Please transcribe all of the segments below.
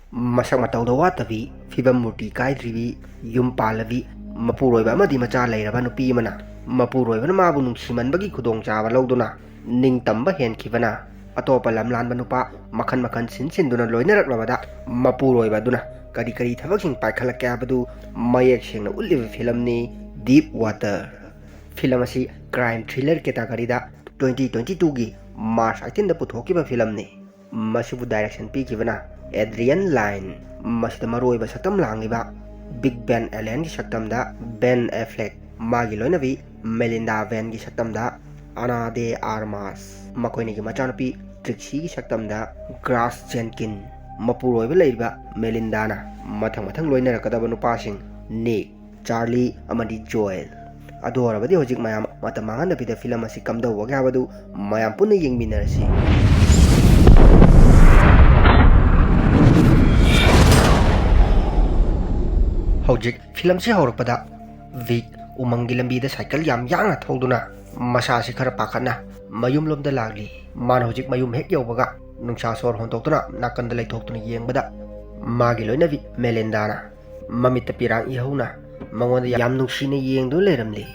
ꯃꯁꯛ ꯃꯇꯧꯗ ꯋꯥꯠꯇꯕꯤ ꯐꯤꯕꯝ ꯃꯨꯔꯇꯤ ꯀꯥꯏꯗ꯭ꯔꯤꯕꯤ ꯌꯨꯝ ꯄꯥꯜꯂꯕꯤ ꯃꯄꯨꯔꯣꯏꯕ ꯑꯃꯗꯤ ꯃꯆꯥ ꯂꯩꯔꯕ ꯅꯨꯄꯤ ꯑꯃꯅ ꯃꯄꯨꯔꯣꯏꯕꯅ ꯃꯥꯕꯨ ꯅꯨꯡꯁꯤꯃꯟꯕꯒꯤ ꯈꯨꯗꯣꯡꯆꯥꯕ ꯂꯧꯗꯨꯅ ꯅꯤꯡꯇꯝꯕ ꯍꯦꯟꯈꯤꯕꯅ ꯑꯇꯣꯞꯄ ꯂꯝ ꯂꯥꯟꯕ ꯅꯨꯄꯥ ꯃꯈꯟ ꯃꯈꯟ ꯁꯤꯟꯗꯨꯅ ꯂꯣꯏꯅꯔꯛꯂꯕꯗ ꯃꯄꯨꯔꯣꯏꯕ ꯑꯗꯨꯅ ꯀꯔꯤ ꯀꯔꯤ ꯊꯕꯛꯁꯤꯡ ꯄꯥꯏꯈꯠꯂꯛꯀꯦ ꯍꯥꯏꯕꯗꯨ ꯃꯌꯦꯛ ꯁꯦꯡꯅ ꯎꯠꯂꯤꯕ ꯐꯤꯂꯝꯅꯤ ꯗꯤꯞ ꯋꯥꯇꯔ꯫ ꯐꯤꯂꯝ ꯑꯁꯤ ꯀ꯭ꯔꯥꯏꯝ ꯊ꯭ꯔꯤꯂꯔ ꯀꯦꯇꯥꯒꯣꯔꯤꯗ 2022ꯒꯤ ꯃꯥꯔꯆ 18ꯗ ꯄꯨꯊꯣꯛꯈꯤꯕ ꯐꯤꯂꯝꯅꯤ꯫ ꯃꯁꯤꯕꯨ ꯗꯥꯏꯔꯦꯛꯁꯟ ꯄꯤꯈꯤꯕꯅ ꯑꯦꯗ꯭ꯔꯤꯌꯟ ꯂꯥꯏꯟ, ꯃꯁꯤꯗ ꯃꯔꯨꯑꯣꯏꯕ ꯁꯛꯇꯝ ꯂꯥꯡꯂꯤꯕ ꯕꯤꯛ ꯕꯦꯟ ꯑꯦꯂꯦꯟꯒꯤ ꯁꯛꯇꯝꯗ ꯕꯦꯟ ꯑꯦꯐ꯭ꯂꯦꯛ, ꯃꯥꯒꯤ ꯂꯣꯏꯅꯕꯤ ꯃꯦꯂꯤꯟꯗꯥ ꯕꯦꯟꯒꯤ ꯁꯛꯇꯝꯗ ꯑꯅꯥ ꯗꯦ ꯑꯥꯔꯃꯥꯁ, ꯃꯈꯣꯏꯅꯤꯒꯤ ꯃꯆꯥꯅꯨꯄꯤ ꯇ꯭ꯔꯤꯛꯁꯤꯒꯤ ꯁꯛꯇꯝꯗ ꯒ꯭ꯔꯥꯁ ꯖꯦꯟꯀꯤꯟ, ꯃꯄꯨꯔꯣꯏꯕ ꯂꯩꯔꯤꯕ ꯃꯦꯂꯤꯟꯗꯥꯅ ꯃꯊꯪ ꯃꯊꯪ ꯂꯣꯏꯅꯔꯛꯀꯗꯕ ꯅꯨꯄꯥꯁꯤꯡ ꯅꯤꯛ, ꯆꯥꯔꯂꯤ ꯑꯃꯗꯤ ꯖꯣꯌꯦꯜ꯫ ꯑꯗꯨ ꯑꯣꯏꯔꯕꯗꯤ ꯍꯧꯖꯤꯛ ꯃꯌꯥꯝ ꯃꯇꯝ ꯃꯥꯡꯍꯟꯗꯕꯤꯗ ꯐꯤꯂꯝ ꯑꯁꯤ ꯀꯝꯗꯧꯕꯒꯦ ꯍꯥꯏꯕꯗꯨ ꯃꯌꯥꯝ ꯄꯨꯟꯅ ꯌꯦꯡꯃꯤꯟꯅꯔꯁꯤ꯫ ꯍꯧꯖꯤꯛ ꯐꯤꯂꯝꯁꯤ ꯍꯧꯔꯛꯄꯗ ꯚꯤꯛ ꯎꯃꯪꯒꯤ ꯂꯝꯕꯤꯗ ꯁꯥꯏꯀꯜ ꯌꯥꯝ ꯌꯥꯡꯅ ꯊꯧꯗꯨꯅ ꯃꯁꯥꯁꯤ ꯈꯔ ꯄꯥꯈꯠꯅ ꯃꯌꯨꯝꯂꯣꯝꯗ ꯂꯥꯛꯂꯤ꯫ ꯃꯥꯅ ꯍꯧꯖꯤꯛ ꯃꯌꯨꯝ ꯍꯦꯛ ꯌꯧꯕꯒ ꯅꯨꯡꯁꯥ ꯁꯣꯔ ꯍꯣꯟꯗꯣꯛꯇꯨꯅ ꯅꯥꯀꯟꯗ ꯂꯩꯊꯣꯛꯇꯨꯅ ꯌꯦꯡꯕꯗ ꯃꯥꯒꯤ ꯂꯣꯏꯅꯕꯤ ꯃꯦꯂꯤꯟꯗꯥꯅ ꯃꯃꯤꯠꯇ ꯄꯤꯔꯥꯡ ꯏꯍꯧꯅ ꯃꯉꯣꯟꯗ ꯌꯥꯝ ꯅꯨꯡꯁꯤꯅ ꯌꯦꯡꯗꯨꯅ ꯂꯩꯔꯝꯂꯤ꯫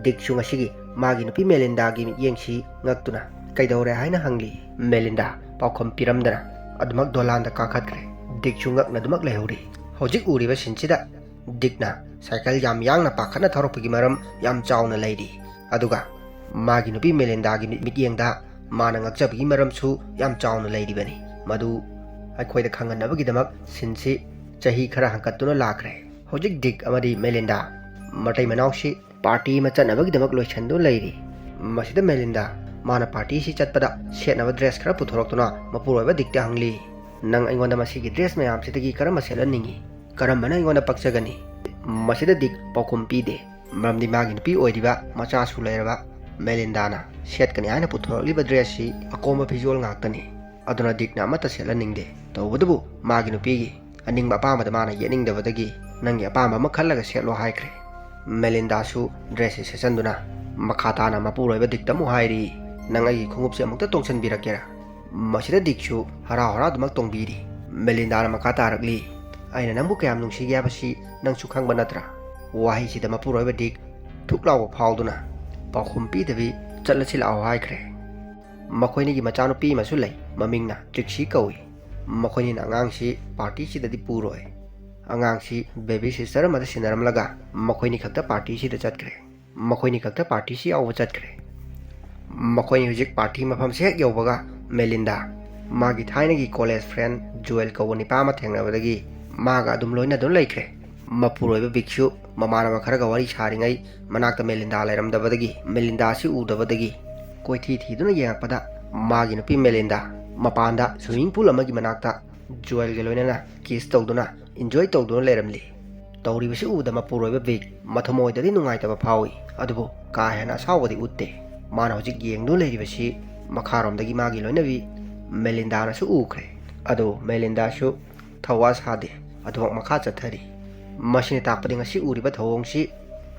ꯗꯤꯛꯁꯨ ꯉꯁꯤꯒꯤ ꯃꯥꯒꯤ ꯅꯨꯄꯤ ꯃꯦꯂꯤꯟꯗꯥꯒꯤ ꯃꯤꯠꯌꯦꯡꯁꯤ ꯉꯛꯇꯨꯅ ꯀꯩꯗꯧꯔꯦ ꯍꯥꯏꯅ ꯍꯪꯂꯤ꯫ ꯃꯦꯂꯤꯟꯗꯥ ꯄꯥꯎꯈꯨꯝ ꯄꯤꯔꯝꯗꯅ ꯑꯗꯨꯃꯛ ꯗꯣꯂꯥꯟꯗ ꯀꯥꯈꯠꯈ꯭ꯔꯦ꯫ ꯗꯤꯛꯁꯨ ꯉꯛꯅ ꯑꯗꯨꯃꯛ ꯂꯩꯍꯧꯔꯤ꯫ ꯍꯧꯖꯤꯛ ꯎꯔꯤꯕ ꯁꯤꯟꯁꯤꯗ ꯗꯤꯛꯅ ꯁꯥꯏꯀꯜ ꯌꯥꯝ ꯌꯥꯡꯅ ꯄꯥꯈꯠꯅ ꯊꯧꯔꯛꯄꯒꯤ ꯃꯔꯝ ꯌꯥꯝ ꯆꯥꯎꯅ ꯂꯩꯔꯤ꯫ ꯑꯗꯨꯒ ꯃꯥꯒꯤ ꯅꯨꯄꯤ ꯃꯦꯂꯤꯟꯗꯥꯒꯤ ꯃꯤꯠꯌꯦꯡꯗ ꯃꯥꯅ ꯉꯛꯆꯕꯒꯤ ꯃꯔꯝꯁꯨ ꯌꯥꯝ ꯆꯥꯎꯅ ꯂꯩꯔꯤꯕꯅꯤ꯫ ꯃꯗꯨ ꯑꯩꯈꯣꯏꯗ ꯈꯪꯍꯟꯅꯕꯒꯤꯗꯃꯛ ꯁꯤꯟꯁꯤ ꯆꯍꯤ ꯈꯔ ꯍꯟꯀꯠꯇꯨꯅ ꯂꯥꯛꯈ꯭ꯔꯦ꯫ ꯍꯧꯖꯤꯛ ꯗꯤꯛ ꯑꯃꯗꯤ ꯃꯦꯂꯤꯟꯗꯥ ꯃꯇꯩ ꯃꯅꯥꯎꯁꯤ ꯄꯥꯔꯇꯤ ꯑꯃ ꯆꯠꯅꯕꯒꯤꯗꯃꯛ ꯂꯣꯏꯁꯤꯟꯗꯨꯅ ꯂꯩꯔꯤ꯫ ꯃꯁꯤꯗ ꯃꯦꯂꯤꯟꯗꯥ ꯃꯥꯅ ꯄꯥꯔꯇꯤꯁꯤ ꯆꯠꯄꯗ ꯁꯦꯠꯅꯕ ꯗ꯭ꯔꯦꯁ ꯈꯔ ꯄꯨꯊꯣꯔꯛꯇꯨꯅ ꯃꯄꯨꯔꯣꯏꯕ ꯗꯤꯛꯇ ꯍꯪꯂꯤ, ꯅꯪ ꯑꯩꯉꯣꯟꯗ ꯃꯁꯤꯒꯤ ꯗ꯭ꯔꯦꯁ ꯃꯌꯥꯝꯁꯤꯗꯒꯤ ꯀꯔꯝꯕ ꯁꯦꯠꯍꯟꯅꯤꯡꯉꯤ? ꯀꯔꯝꯕꯅ ꯑꯩꯉꯣꯟꯗ ꯄꯛꯆꯒꯅꯤ? ꯃꯁꯤꯗ ꯗꯤꯛ ꯄꯥꯎꯈꯨꯝ ꯄꯤꯗꯦ, ꯃꯔꯝꯗꯤ ꯃꯥꯒꯤ ꯅꯨꯄꯤ ꯑꯣꯏꯔꯤꯕ ꯃꯆꯥꯁꯨ ꯂꯩꯔꯕ ꯃꯦꯂꯤꯟꯗꯥꯅ ꯁꯦꯠꯀꯅꯤ ꯍꯥꯏꯅ ꯄꯨꯊꯣꯔꯛꯂꯤꯕ ꯗ꯭ꯔꯦꯁꯁꯤ ꯑꯀꯣꯝꯕ ꯐꯤꯖꯣꯜ ꯉꯥꯛꯇꯅꯤ꯫ ꯑꯗꯨꯅ ꯗꯤꯛꯅ ꯑꯃꯠꯇ ꯁꯦꯠꯍꯟꯅꯤꯡꯗꯦ꯫ ꯇꯧꯕꯇꯕꯨ ꯃꯥꯒꯤ ꯅꯨꯄꯤꯒꯤ ꯑꯅꯤꯡꯕ ꯑꯄꯥꯝꯕꯗ ꯃꯥꯅ ꯌꯦꯠꯅꯤꯡꯗꯕꯗꯒꯤ ꯅꯪꯒꯤ ꯑꯄꯥꯝꯕ ꯑꯃ ꯈꯜꯂꯒ ꯁꯦꯠꯂꯣ ꯍꯥꯏꯈ꯭ꯔꯦ꯫ ꯃꯦꯂꯤꯟꯗꯥꯁꯨ ꯗ꯭ꯔꯦꯁꯁꯤ ꯁꯦꯠꯆꯟꯗꯨꯅ ꯃꯈꯥ ꯇꯥꯅ ꯃꯄꯨꯔꯣꯏꯕ ꯗꯤꯛꯇ ꯑꯃꯨꯛ ꯍꯥꯏꯔꯤ, ꯅꯪ ꯑꯩꯒꯤ ꯈꯣꯡꯎꯞꯁꯤ ꯑꯃꯨꯛꯇ ꯇꯣꯡꯁꯤꯟꯕꯤꯔꯛꯀꯦꯔꯥ? ꯃꯁꯤꯗ ꯗꯤꯛꯁꯨ ꯍꯔꯥꯎ ꯍꯔꯥꯎ ꯑꯗꯨꯃꯛ ꯇꯣꯡꯕꯤꯔꯤ꯫ ꯃꯦꯂꯤꯟꯗꯥꯅ ꯃꯈꯥ ꯇꯥꯔꯛꯂꯤ, ꯑꯩꯅ ꯅꯪꯕꯨ ꯀꯌꯥꯝ ꯅꯨꯡꯁꯤꯒꯦ ꯍꯥꯏꯕꯁꯤ ꯅꯪꯁꯨ ꯈꯪꯕ ꯅꯠꯇ꯭ꯔꯥ? ꯋꯥꯍꯩꯁꯤꯗ ꯃꯄꯨꯔꯣꯏꯕ ꯗꯤꯛ ꯊꯨꯛ ꯂꯥꯎꯕ ꯐꯥꯎꯗꯨꯅ ꯄꯥꯎꯈꯨꯝ ꯄꯤꯗꯕꯤ ꯆꯠꯂꯁꯤ ꯂꯥꯛꯑꯣ ꯍꯥꯏꯈ꯭ꯔꯦ꯫ ꯃꯈꯣꯏꯅꯤꯒꯤ ꯃꯆꯥꯅꯨꯄꯤ ꯑꯃꯁꯨ ꯂꯩ, ꯃꯃꯤꯡꯅ ꯇ꯭ꯔꯤꯛꯁꯤ ꯀꯧꯏ꯫ ꯃꯈꯣꯏꯅꯤꯅ ꯑꯉꯥꯡꯁꯤ ꯄꯥꯔꯇꯤꯁꯤꯗꯗꯤ ꯄꯨꯔꯣꯏ꯫ ꯑꯉꯥꯡꯁꯤ ꯕꯦꯕꯤ ꯁꯤꯁꯇꯔ ꯑꯃꯗ ꯁꯤꯟꯅꯔꯝꯂꯒ ꯃꯈꯣꯏꯅꯤ ꯈꯛꯇ ꯄꯥꯔꯇꯤꯁꯤꯗ ꯆꯠꯈ꯭ꯔꯦ꯫ ꯃꯈꯣꯏꯅꯤ ꯈꯛꯇ ꯄꯥꯔꯇꯤꯁꯤ ꯌꯥꯎꯕ ꯆꯠꯈ꯭ꯔꯦ꯫ ꯃꯈꯣꯏꯅꯤ ꯍꯧꯖꯤꯛ ꯄꯥꯔꯇꯤ ꯃꯐꯝꯁꯤ ꯍꯦꯛ ꯌꯧꯕꯒ ꯃꯦꯂꯤꯟꯗꯥ ꯃꯥꯒꯤ ꯊꯥꯏꯅꯒꯤ ꯀꯣꯂꯦꯖ ꯐ꯭ꯔꯦꯟ ꯖꯣꯌꯦꯜ ꯀꯧꯕ ꯅꯤꯄꯥ ꯑꯃ ꯊꯦꯡꯅꯕꯗꯒꯤ ꯃꯥꯒ ꯑꯗꯨꯝ ꯂꯣꯏꯅꯗꯨꯅ ꯂꯩꯈ꯭ꯔꯦ꯫ ꯃꯄꯨꯔꯣꯏꯕ ꯕꯤꯛꯁꯨ ꯃꯃꯥꯟꯅꯕ ꯈꯔꯒ ꯋꯥꯔꯤ ꯁꯥꯔꯤꯉꯩ ꯃꯅꯥꯛꯇ ꯃꯦꯂꯤꯟꯗꯥ ꯂꯩꯔꯝꯗꯕꯗꯒꯤ ꯃꯦꯂꯤꯟꯗꯥꯁꯤ ꯎꯗꯕꯗꯒꯤ ꯀꯣꯏꯊꯤ ꯊꯤꯗꯨꯅ ꯌꯦꯡꯉꯛꯄꯗ ꯃꯥꯒꯤ ꯅꯨꯄꯤ ꯃꯦꯂꯤꯟꯗꯥ ꯃꯄꯥꯟꯗ ꯁ꯭ꯋꯤꯃꯤꯡ ꯄꯨꯜ ꯑꯃꯒꯤ ꯃꯅꯥꯛꯇ ꯖꯣꯌꯦꯜꯒ ꯂꯣꯏꯅꯅ ꯀꯤꯁ ꯇꯧꯗꯨꯅ ꯏꯟꯖꯣꯏ ꯇꯧꯗꯨꯅ ꯂꯩꯔꯝꯂꯤ꯫ ꯇꯧꯔꯤꯕꯁꯤ ꯎꯕꯗ ꯃꯄꯨꯔꯣꯏꯕ ꯕꯤꯛ ꯃꯊꯃꯣꯏꯗꯗꯤ ꯅꯨꯡꯉꯥꯏꯇꯕ ꯐꯥꯎꯏ, ꯑꯗꯨꯕꯨ ꯀꯥ ꯍꯦꯟꯅ ꯑꯁꯥꯎꯕꯗꯤ ꯎꯠꯇꯦ꯫ ꯃꯥꯅ ꯍꯧꯖꯤꯛ ꯌꯦꯡꯗꯨꯅ ꯂꯩꯔꯤꯕꯁꯤ ꯃꯈꯥꯔꯣꯝꯗꯒꯤ ꯃꯥꯒꯤ ꯂꯣꯏꯅꯕꯤ ꯃꯦꯂꯤꯟꯗꯥꯅꯁꯨ ꯎꯈ꯭ꯔꯦ꯫ ꯑꯗꯨ ꯃꯦꯂꯤꯟꯗꯥꯁꯨ ꯊꯧꯋꯥ ꯁꯥꯗꯦ, ꯑꯗꯨꯃꯛ ꯃꯈꯥ ꯆꯠꯊꯔꯤ꯫ ꯃꯁꯤꯅ ꯇꯥꯛꯄꯗꯤ ꯉꯁꯤ ꯎꯔꯤꯕ ꯊꯧꯑꯣꯡꯁꯤ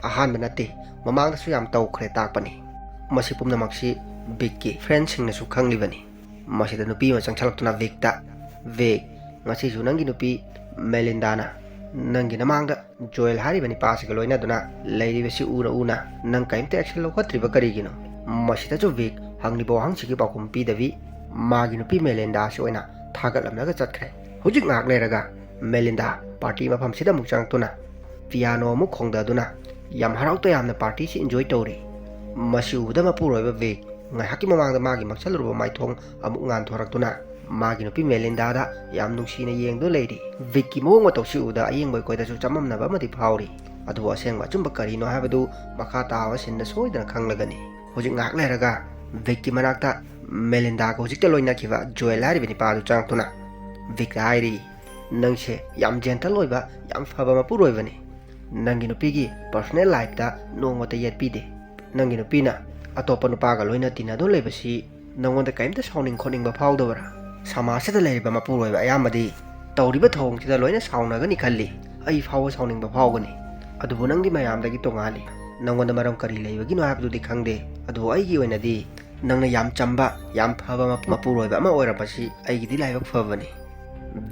ꯑꯍꯥꯟꯕ ꯅꯠꯇꯦ, ꯃꯃꯥꯡꯗꯁꯨ ꯌꯥꯝ ꯇꯧꯈ꯭ꯔꯦ ꯇꯥꯛꯄꯅꯤ꯫ ꯃꯁꯤ ꯄꯨꯝꯅꯃꯛꯁꯤ ꯕꯤꯛꯀꯤ ꯐ꯭ꯔꯦꯟꯁꯤꯡꯅꯁꯨ ꯈꯪꯂꯤꯕꯅꯤ꯫ ꯃꯁꯤꯗ ꯅꯨꯄꯤ ꯑꯃ ꯆꯪꯁꯤꯜꯂꯛꯇꯨꯅ ꯚꯤꯛꯇ, ꯚꯤꯛ, ꯉꯁꯤꯁꯨ ꯅꯪꯒꯤ ꯅꯨꯄꯤ ꯃꯦꯂꯤꯟꯗꯥꯅ ꯅꯪꯒꯤ ꯅꯃꯥꯡꯗ ꯖꯣꯌꯦꯜ ꯍꯥꯏꯔꯤꯕ ꯅꯤꯄꯥꯁꯤꯒ ꯂꯣꯏꯅꯗꯨꯅ ꯂꯩꯔꯤꯕꯁꯤ ꯎꯅ ꯎꯅ ꯅꯪ ꯀꯔꯤꯝꯇ ꯑꯦꯛꯁꯟ ꯂꯧꯈꯠꯇ꯭ꯔꯤꯕ ꯀꯔꯤꯒꯤꯅꯣ? ꯃꯁꯤꯗꯁꯨ ꯚꯤꯛ ꯍꯪꯂꯤꯕ ꯋꯥꯍꯪꯁꯤꯒꯤ ꯄꯥꯎꯈꯨꯝ ꯄꯤꯗꯕꯤ ꯃꯥꯒꯤ ꯅꯨꯄꯤ ꯃꯦꯂꯤꯟꯗꯥꯁꯤ ꯑꯣꯏꯅ ꯊꯥꯒꯠꯂꯝꯂꯒ ꯆꯠꯈ꯭ꯔꯦ꯫ ꯍꯧꯖꯤꯛ ꯉꯥꯏꯍꯥꯛ ꯂꯩꯔꯒ ꯃꯦꯂꯤꯟꯗꯥ ꯄꯥꯔꯇꯤ ꯃꯐꯝꯁꯤꯗ ꯑꯃꯨꯛ ꯆꯪꯉꯛꯇꯨꯅ ꯄꯤꯌꯥꯅꯣ ꯑꯃꯨꯛ ꯈꯣꯡꯗꯗꯨꯅ ꯌꯥꯝ ꯍꯔꯥꯎ ꯇꯌꯥꯝꯅ ꯄꯥꯔꯇꯤꯁꯤ ꯏꯟꯖꯣꯏ ꯇꯧꯔꯤ꯫ ꯃꯁꯤ ꯎꯕꯗ ꯃꯄꯨꯔꯣꯏꯕ ꯚꯤꯛ ꯉꯥꯏꯍꯥꯛꯀꯤ ꯃꯃꯥꯡꯗ ꯃꯥꯒꯤ ꯃꯛꯁꯜꯂꯨꯔꯕ ꯃꯥꯏꯊꯣꯡ ꯑꯃꯨꯛ ꯉꯥꯟꯊꯣꯔꯛꯇꯨꯅ ꯃꯥꯒꯤ ꯅꯨꯄꯤ ꯃꯦꯂꯤꯟꯗꯥꯗ ꯌꯥꯝ ꯅꯨꯡꯁꯤꯅ ꯌꯦꯡꯗꯨꯅ ꯂꯩꯔꯤ꯫ ꯚꯤꯛꯀꯤ ꯃꯑꯣꯡ ꯃꯇꯧꯁꯤ ꯎꯕꯗ ꯑꯌꯦꯡꯕ ꯑꯩꯈꯣꯏꯗꯁꯨ ꯆꯃꯝꯅꯕ ꯑꯃꯗꯤ ꯐꯥꯎꯔꯤ, ꯑꯗꯨꯕꯨ ꯑꯁꯦꯡꯕ ꯑꯆꯨꯝꯕ ꯀꯔꯤꯅꯣ ꯍꯥꯏꯕꯗු ꯃꯈꯥ ꯇꯥꯕ ꯁꯤꯟꯗ ꯁꯣꯏꯗꯅ ꯈꯪꯂꯒꯅꯤ꯫ ꯍꯧꯖꯤꯛ ꯉꯥꯏꯍꯥꯛ ꯂꯩꯔꯒ ꯚꯤꯛꯀꯤ ꯃꯅꯥꯛꯇ ꯃꯦꯂꯤꯟꯗꯥꯒ ꯍꯧꯖꯤꯛꯇ ꯂꯣꯏꯅꯈꯤꯕ ꯖꯣꯌꯦꯜ ꯍꯥꯏꯔꯤꯕ ꯅꯤꯄꯥꯗꯨ ꯆꯪꯉꯛꯇꯨꯅ ꯚꯤꯛꯇ ꯍꯥꯏꯔꯤ, ꯅꯪꯁꯦ ꯌꯥꯝ ꯖꯦꯟꯇꯜ ꯑꯣꯏꯕ ꯌꯥꯝ ꯐꯕ ꯃꯄꯨꯔꯣꯏꯕꯅꯤ꯫ ꯅꯪꯒꯤ ꯅꯨꯄꯤꯒꯤ ꯄꯔꯁꯣꯅꯦꯜ ꯂꯥꯏꯐꯇ ꯅꯣꯡꯃꯇ ꯌꯦꯠꯄꯤꯗꯦ꯫ ꯅꯪꯒꯤ ꯅꯨꯄꯤꯅ ꯑꯇꯣꯞꯄ ꯅꯨꯄꯥꯒ ꯂꯣꯏꯅ ꯇꯤꯟꯅꯗꯨꯅ ꯂꯩꯕꯁꯤ ꯅꯪꯉꯣꯟꯗ ꯀꯔꯤꯝꯇ ꯁꯥꯎꯅꯤꯡ ꯈꯣꯠꯅꯤꯡꯕ ꯐꯥꯎꯗꯕ꯭ꯔꯥ? ꯁꯃꯥꯖꯁꯤꯗ ꯂꯩꯔꯤꯕ ꯃꯄꯨꯔꯣꯏꯕ ꯑꯌꯥꯝꯕꯗꯤ ꯇꯧꯔꯤꯕ ꯊꯧꯑꯣꯡꯁꯤꯗ ꯂꯣꯏꯅ ꯁꯥꯎꯅꯒꯅꯤ ꯈꯜꯂꯤ꯫ ꯑꯩ ꯐꯥꯎꯕ ꯁꯥꯎꯅꯤꯡꯕ ꯐꯥꯎꯒꯅꯤ, ꯑꯗꯨꯕꯨ ꯅꯪꯗꯤ ꯃꯌꯥꯝꯗꯒꯤ ꯇꯣꯉꯥꯜꯂꯤ꯫ ꯅꯪꯉꯣꯟꯗ ꯃꯔꯝ ꯀꯔꯤ ꯂꯩꯕꯒꯤꯅꯣ ꯍꯥꯏꯕꯗꯨꯗꯤ ꯈꯪꯗꯦ, ꯑꯗꯨꯕꯨ ꯑꯩꯒꯤ ꯑꯣꯏꯅꯗꯤ ꯅꯪꯅ ꯌꯥꯝ ꯆꯝꯕ ꯌꯥꯝ ꯐꯕ ꯃꯄꯨꯔꯣꯏꯕ ꯑꯃ ꯑꯣꯏꯔꯝꯕꯁꯤ ꯑꯩꯒꯤꯗꯤ ꯂꯥꯏꯕꯛ ꯐꯕꯅꯤ꯫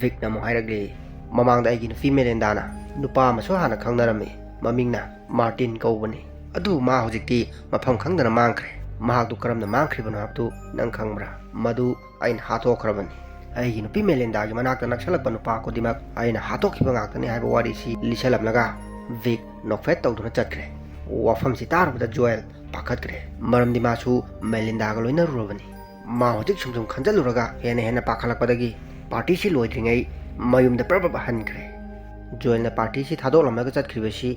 ꯕꯤꯛꯅ ꯑꯃꯨꯛ ꯍꯥꯏꯔꯛꯂꯤ ꯃꯃꯥꯡꯗ ꯑꯩꯒꯤ ꯅꯨꯄꯤ ꯃꯦꯂꯤꯟꯗꯥꯅ ꯅꯨꯄꯥ ꯑꯃꯁꯨ ꯍꯥꯟꯅ ꯈꯪꯅꯔꯝꯃꯤ ꯃꯃꯤꯡꯅ ꯃꯥꯔꯇꯤꯟ ꯀꯧꯕꯅꯤ ꯑꯗꯨꯕꯨ ꯃꯥ ꯍꯧꯖꯤꯛꯇꯤ ꯃꯐꯝ ꯈꯪꯗꯅ ꯃꯥꯡꯈ꯭ꯔꯦ ꯃꯍꯥꯛꯇꯨ ꯀꯔꯝꯅ ꯃꯥꯡꯈ꯭ꯔꯤꯕꯅꯣ ꯍꯥꯏꯕꯗꯨ ꯅꯪ ꯈꯪꯕ꯭ꯔꯥ ꯃꯗꯨ ꯑꯩꯅ ꯍꯥꯠꯇꯣꯛꯈ꯭ꯔꯕꯅꯤ ꯑꯩꯒꯤ ꯅꯨꯄꯤ ꯃꯦꯂꯤꯟꯗꯥꯒꯤ ꯃꯅꯥꯛꯇ ꯅꯛꯁꯜꯂꯛꯄ ꯅꯨꯄꯥ ꯈꯨꯗꯤꯡꯃꯛ ꯑꯩꯅ ꯍꯥꯠꯇꯣꯛꯈꯤꯕ ꯉꯥꯛꯇꯅꯤ ꯍꯥꯏꯕ ꯋꯥꯔꯤꯁꯤ ꯂꯤꯁꯜꯂꯝꯂꯒ ꯕꯤꯛ ꯅꯣꯛꯐꯦꯠ ꯇꯧꯗꯨꯅ ꯆꯠꯈ꯭ꯔꯦ ꯋꯥꯐꯝꯁꯤ ꯇꯥꯔꯨꯕꯗ ꯖꯣꯌꯦꯜ ꯄꯥꯈꯠꯈ꯭ꯔꯦ ꯃꯔꯝꯗꯤ ꯃꯥꯁꯨ ꯃꯦꯂꯤꯟꯗꯥꯒ ꯂꯣꯏꯅꯔꯨꯔꯕꯅꯤ ꯃꯥ ꯍꯧꯖꯤꯛ ꯁꯨꯝ ꯈꯟꯖꯜꯂꯨꯔꯒ ꯍꯦꯟꯅ ꯄꯥꯈꯠꯂꯛꯄꯗꯒꯤ ꯄꯥꯔꯇꯤꯁꯤ ꯂꯣꯏꯗ꯭ꯔꯤꯉꯩ ꯃꯌꯨꯝꯗ ꯄ꯭ꯔꯕ ꯍꯟꯈ꯭ꯔꯦ ꯖꯣꯌꯦꯜꯅ ꯄꯥꯔꯇꯤꯁꯤ ꯊꯥꯗꯣꯛꯂꯝꯂꯒ ꯆꯠꯈ꯭ꯔꯤꯕꯁꯤ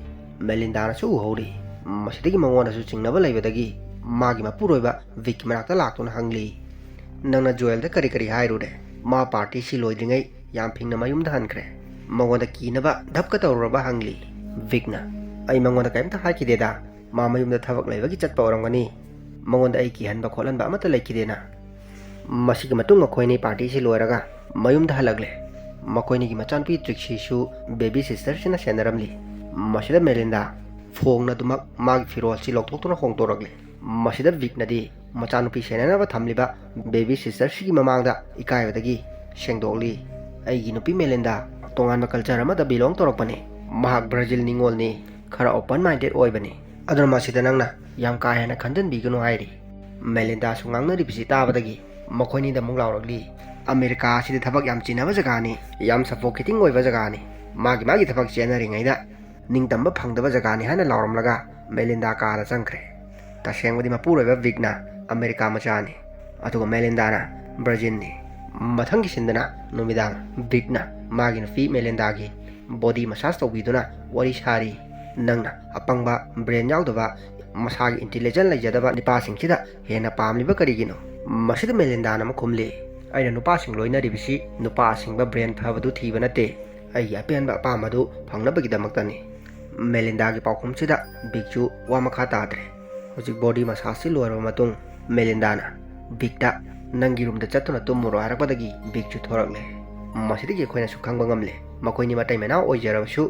ꯃꯦꯂꯤꯟꯗꯥꯅꯁꯨ ꯎꯍꯧꯔꯤ ꯃꯁꯤꯗꯒꯤ ꯃꯉꯣꯟꯗꯁꯨ ꯆꯤꯡꯅꯕ ꯂꯩꯕꯗꯒꯤ ꯃꯥꯒꯤ ꯃꯄꯨꯔꯣꯏꯕ ꯕꯤꯛꯀꯤ ꯃꯅꯥꯛꯇ ꯂꯥꯛꯇꯨꯅ ꯍꯪꯂꯤ ꯅꯪꯅ ꯖꯣꯌꯦꯜꯗ ꯀꯔꯤ ꯍꯥꯏꯔꯨꯔꯦ ꯃꯥ ꯄꯥꯔꯇꯤꯁꯤ ꯂꯣꯏꯗ꯭ꯔꯤꯉꯩ ꯌꯥꯝ ꯐꯤꯡꯅ ꯃꯌꯨꯝꯗ ꯍꯟꯈ꯭ꯔꯦ ꯃꯉꯣꯟꯗ ꯀꯤꯅꯕ ꯙꯞꯀ ꯇꯧꯔꯨꯔꯕ ꯍꯪꯂꯤ ꯕꯤꯛꯅ ꯑꯩ ꯃꯉꯣꯟꯗ ꯀꯔꯤꯝꯇ ꯍꯥꯏꯈꯤꯗꯦꯗ ꯃꯥ ꯃꯌꯨꯝꯗ ꯊꯕꯛ ꯂꯩꯕꯒꯤ ꯆꯠꯄ ꯑꯣꯏꯔꯝꯒꯅꯤ ꯃꯉꯣꯟꯗ ꯑꯩ ꯀꯤꯍꯟꯕ ꯈꯣꯠꯍꯟꯕ ꯑꯃꯠꯇ ꯂꯩꯈꯤꯗꯦꯅ ꯃꯁꯤꯒꯤ ꯃꯇꯨꯡ ꯃꯈꯣꯏꯅꯤ ꯄꯥꯔꯇꯤꯁꯤ ꯂꯣꯏꯔꯒ ꯃꯌꯨꯝꯗ ꯍꯜꯂꯛꯂꯦ ꯃꯈꯣꯏꯅꯤꯒꯤ ꯃꯆꯥꯅꯨꯄꯤ ꯇ꯭ꯔꯤꯛꯁꯤꯁꯨ ꯕꯦꯕꯤ ꯁꯤꯁꯇꯔꯁꯤꯅ ꯁꯦꯟꯅꯔꯝꯂꯤ ꯃꯁꯤꯗ ꯃꯦꯂꯤꯟꯗꯥ ꯐꯣꯡꯅ ꯑꯗꯨꯃꯛ ꯃꯥꯒꯤ ꯐꯤꯔꯣꯜꯁꯤ ꯂꯧꯊꯣꯛꯇꯨꯅ ꯍꯣꯡꯗꯣꯔꯛꯂꯦ ꯃꯁꯤꯗ ꯕꯤꯛꯅꯗꯤ ꯃꯆꯥꯅꯨꯄꯤ ꯁꯦꯟꯅꯅꯕ ꯊꯝꯂꯤꯕ ꯕꯦꯕꯤ ꯁꯤꯁꯇꯔꯁꯤꯒꯤ ꯃꯃꯥꯡꯗ ꯏꯀꯥꯏꯕꯗꯒꯤ ꯁꯦꯡꯗꯣꯛꯂꯤ ꯑꯩꯒꯤ ꯅꯨꯄꯤ ꯃꯦꯂꯤꯟꯗꯥ ꯇꯣꯉꯥꯟꯕ ꯀꯜꯆꯔ ꯑꯃꯗ ꯕꯤꯂꯣꯡ ꯇꯧꯔꯛꯄꯅꯤ ꯃꯍꯥꯛ ꯕ꯭ꯔꯥꯖꯤꯜ ꯅꯤꯉꯣꯜꯅꯤ ꯈꯔ ꯑꯣꯄꯟ ꯃꯥꯏꯟꯗꯦꯗ ꯑꯣꯏꯕꯅꯤ ꯑꯗꯨꯅ ꯃꯁꯤꯗ ꯅꯪꯅ ꯌꯥꯝ ꯀꯥ ꯍꯦꯟꯅ ꯈꯟꯖꯟꯕꯤꯒꯅꯨ ꯍꯥꯏꯔꯤ ꯃꯦꯂꯤꯟꯗꯥꯁꯨ ꯉꯥꯡꯅꯔꯤꯕꯁꯤ ꯇꯥꯕꯗꯒꯤ ꯃꯈꯣꯏꯅꯤꯗ ꯑꯃꯨꯛ ꯂꯥꯎꯔꯛꯂꯤ ꯑꯃꯦꯔꯤꯀꯥ ꯑꯁꯤꯗ ꯊꯕꯛ ꯌꯥꯝ ꯆꯤꯟꯅꯕ ꯖꯒꯥꯅꯤ ꯌꯥꯝ ꯁꯐꯣꯀꯦꯇꯤꯡ ꯑꯣꯏꯕ ꯖꯒꯥꯅꯤ ꯃꯥꯒꯤ ꯊꯕꯛ ꯆꯦꯟꯅꯔꯤꯉꯩꯗ ꯅꯤꯡꯇꯝꯕ ꯐꯪꯗꯕ ꯖꯒꯥꯅꯤ ꯍꯥꯏꯅ ꯂꯥꯎꯔꯝꯂꯒ ꯃꯦꯂꯤꯟꯗꯥ ꯀꯥꯗ ꯆꯪꯈ꯭ꯔꯦ ꯇꯁꯦꯡꯕꯗꯤ ꯃꯄꯨꯔꯣꯏꯕ ꯕꯤꯛꯅ ꯑꯃꯦꯔꯤꯀꯥ ꯃꯆꯥꯅꯤ ꯑꯗꯨꯒ ꯃꯦꯂꯤꯟꯗꯥꯅ ꯕ꯭ꯔꯥꯖꯤꯜꯅꯤ ꯃꯊꯪꯒꯤ ꯁꯤꯟꯗꯅ ꯅꯨꯃꯤꯗꯥꯡ ꯕꯤꯛꯅ ꯃꯥꯒꯤ ꯅꯨꯄꯤ ꯃꯦꯂꯤꯟꯗꯥꯒꯤ ꯕꯣꯗꯤ ꯃꯁꯥꯖ ꯇꯧꯕꯤꯗꯨꯅ ꯋꯥꯔꯤ ꯁꯥꯔꯤ ꯅꯪꯅ ꯑꯄꯪꯕ ꯕ꯭ꯔꯦꯟ ꯌꯥꯎꯗꯕ ꯃꯁꯥꯒꯤ ꯏꯟꯇꯦꯂꯤꯖꯦꯟ ꯂꯩꯖꯗꯕ ꯅꯨꯄꯥꯁꯤꯡꯁꯤꯗ ꯍꯦꯟꯅ ꯄꯥꯝꯂꯤꯕ ꯀꯔꯤꯒꯤꯅꯣ ꯃꯁꯤꯗ ꯃꯦꯂꯤꯟꯗꯥꯅ ꯑꯃꯨꯛ ꯈꯨꯝꯂꯤ ꯑꯩꯅ ꯅꯨꯄꯥꯁꯤꯡ ꯂꯣꯏꯅꯔꯤꯕꯁꯤ ꯅꯨꯄꯥ ꯑꯁꯤꯡꯕ ꯕ꯭ꯔꯦꯟ ꯐꯕꯗꯨ ꯊꯤꯕ ꯅꯠꯇꯦ ꯑꯩꯒꯤ ꯑꯄꯦꯟꯕ ꯑꯄꯥꯝꯕꯗꯨ ꯐꯪꯅꯕꯒꯤꯗꯃꯛꯇꯅꯤ ꯃꯦꯂꯤꯟꯗꯥꯒꯤ ꯄꯥꯎꯈꯨꯝꯁꯤꯗ ꯕꯤꯛꯁꯨ ꯋꯥ ꯃꯈꯥ ꯇꯥꯗ꯭ꯔꯦ ꯍꯧꯖꯤꯛ ꯕꯣꯗꯤ ꯃꯁꯥꯖꯁꯤ ꯂꯣꯏꯔꯕ ꯃꯇꯨꯡ ꯃꯦꯂꯤꯟꯗꯥꯅ ꯕꯤꯛꯇ ꯅꯪꯒꯤ ꯔꯨꯝꯗ ꯆꯠꯇꯨꯅ ꯇꯨꯝꯃꯨꯔꯣ ꯍꯥꯏꯔꯛꯄꯗꯒꯤ ꯕꯤꯛꯁꯨ ꯊꯣꯔꯛꯂꯦ ꯃꯁꯤꯗꯒꯤ ꯑꯩꯈꯣꯏꯅꯁꯨ ꯈꯪꯕ ꯉꯝꯂꯦ ꯃꯈꯣꯏꯅꯤ ꯃꯇꯩ ꯃꯅꯥꯎ ꯑꯣꯏꯖꯔꯕꯁꯨ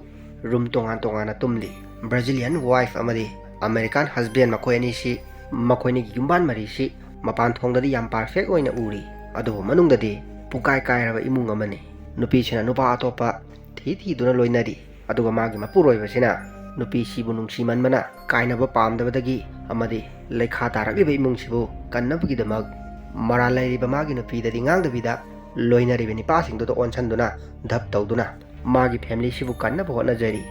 ꯔꯨꯝ ꯇꯣꯉꯥꯟꯅ ꯇꯨꯝꯂꯤ ꯕ꯭ꯔꯥꯖꯤꯂꯤꯌꯟ ꯋꯥꯏꯐ ꯑꯃꯗꯤ ꯑꯃꯦꯔꯤꯀꯥꯟ ꯍꯁꯕꯦꯟ ꯃꯈꯣꯏ ꯑꯅꯤꯁꯤ ꯃꯈꯣꯏꯅꯤꯒꯤ ꯌꯨꯝꯕꯥꯟ ꯃꯔꯤꯁꯤ ꯃꯄꯥꯟ ꯊꯣꯡꯗꯗꯤ ꯌꯥꯝ ꯄꯥꯔꯐꯦꯛ ꯑꯣꯏꯅ ꯎꯔꯤ ꯑꯗꯨꯕꯨ ꯃꯅꯨꯡꯗꯗꯤ ꯄꯨꯀꯥꯏ ꯀꯥꯏꯔꯕ ꯏꯃꯨꯡ ꯑꯃꯅꯤ ꯅꯨꯄꯤꯁꯤꯅ ꯅꯨꯄꯥ ꯑꯇꯣꯞꯄ ꯊꯤꯗꯨꯅ ꯂꯣꯏꯅꯔꯤ ꯑꯗꯨꯒ ꯃꯥꯒꯤ ꯃꯄꯨꯔꯣꯏꯕꯁꯤꯅ ꯅꯨꯄꯤꯁꯤꯕꯨ ꯅꯨꯡꯁꯤꯃꯟꯕꯅ ꯀꯥꯏꯅꯕ ꯄꯥꯝꯗꯕꯗꯒꯤ ꯑꯃꯗꯤ ꯂꯩꯈꯥ ꯇꯥꯔꯛꯂꯤꯕ ꯏꯃꯨꯡꯁꯤꯕꯨ ꯀꯟꯅꯕꯒꯤꯗꯃꯛ ꯃꯔꯥꯜ ꯂꯩꯔꯤꯕ ꯃꯥꯒꯤ ꯅꯨꯄꯤꯗꯗꯤ ꯉꯥꯡꯗꯕꯤꯗ ꯂꯣꯏꯅꯔꯤꯕ ꯅꯨꯄꯥꯁꯤꯡꯗꯨꯗ ꯑꯣꯟꯁꯟꯗꯨꯅ ꯙꯞ ꯇꯧꯗꯨꯅ ꯃꯥꯒꯤ ꯐꯦꯃꯤꯂꯤꯁꯤꯕꯨ ꯀꯟꯅꯕ ꯍꯣꯠꯅꯖꯔꯤ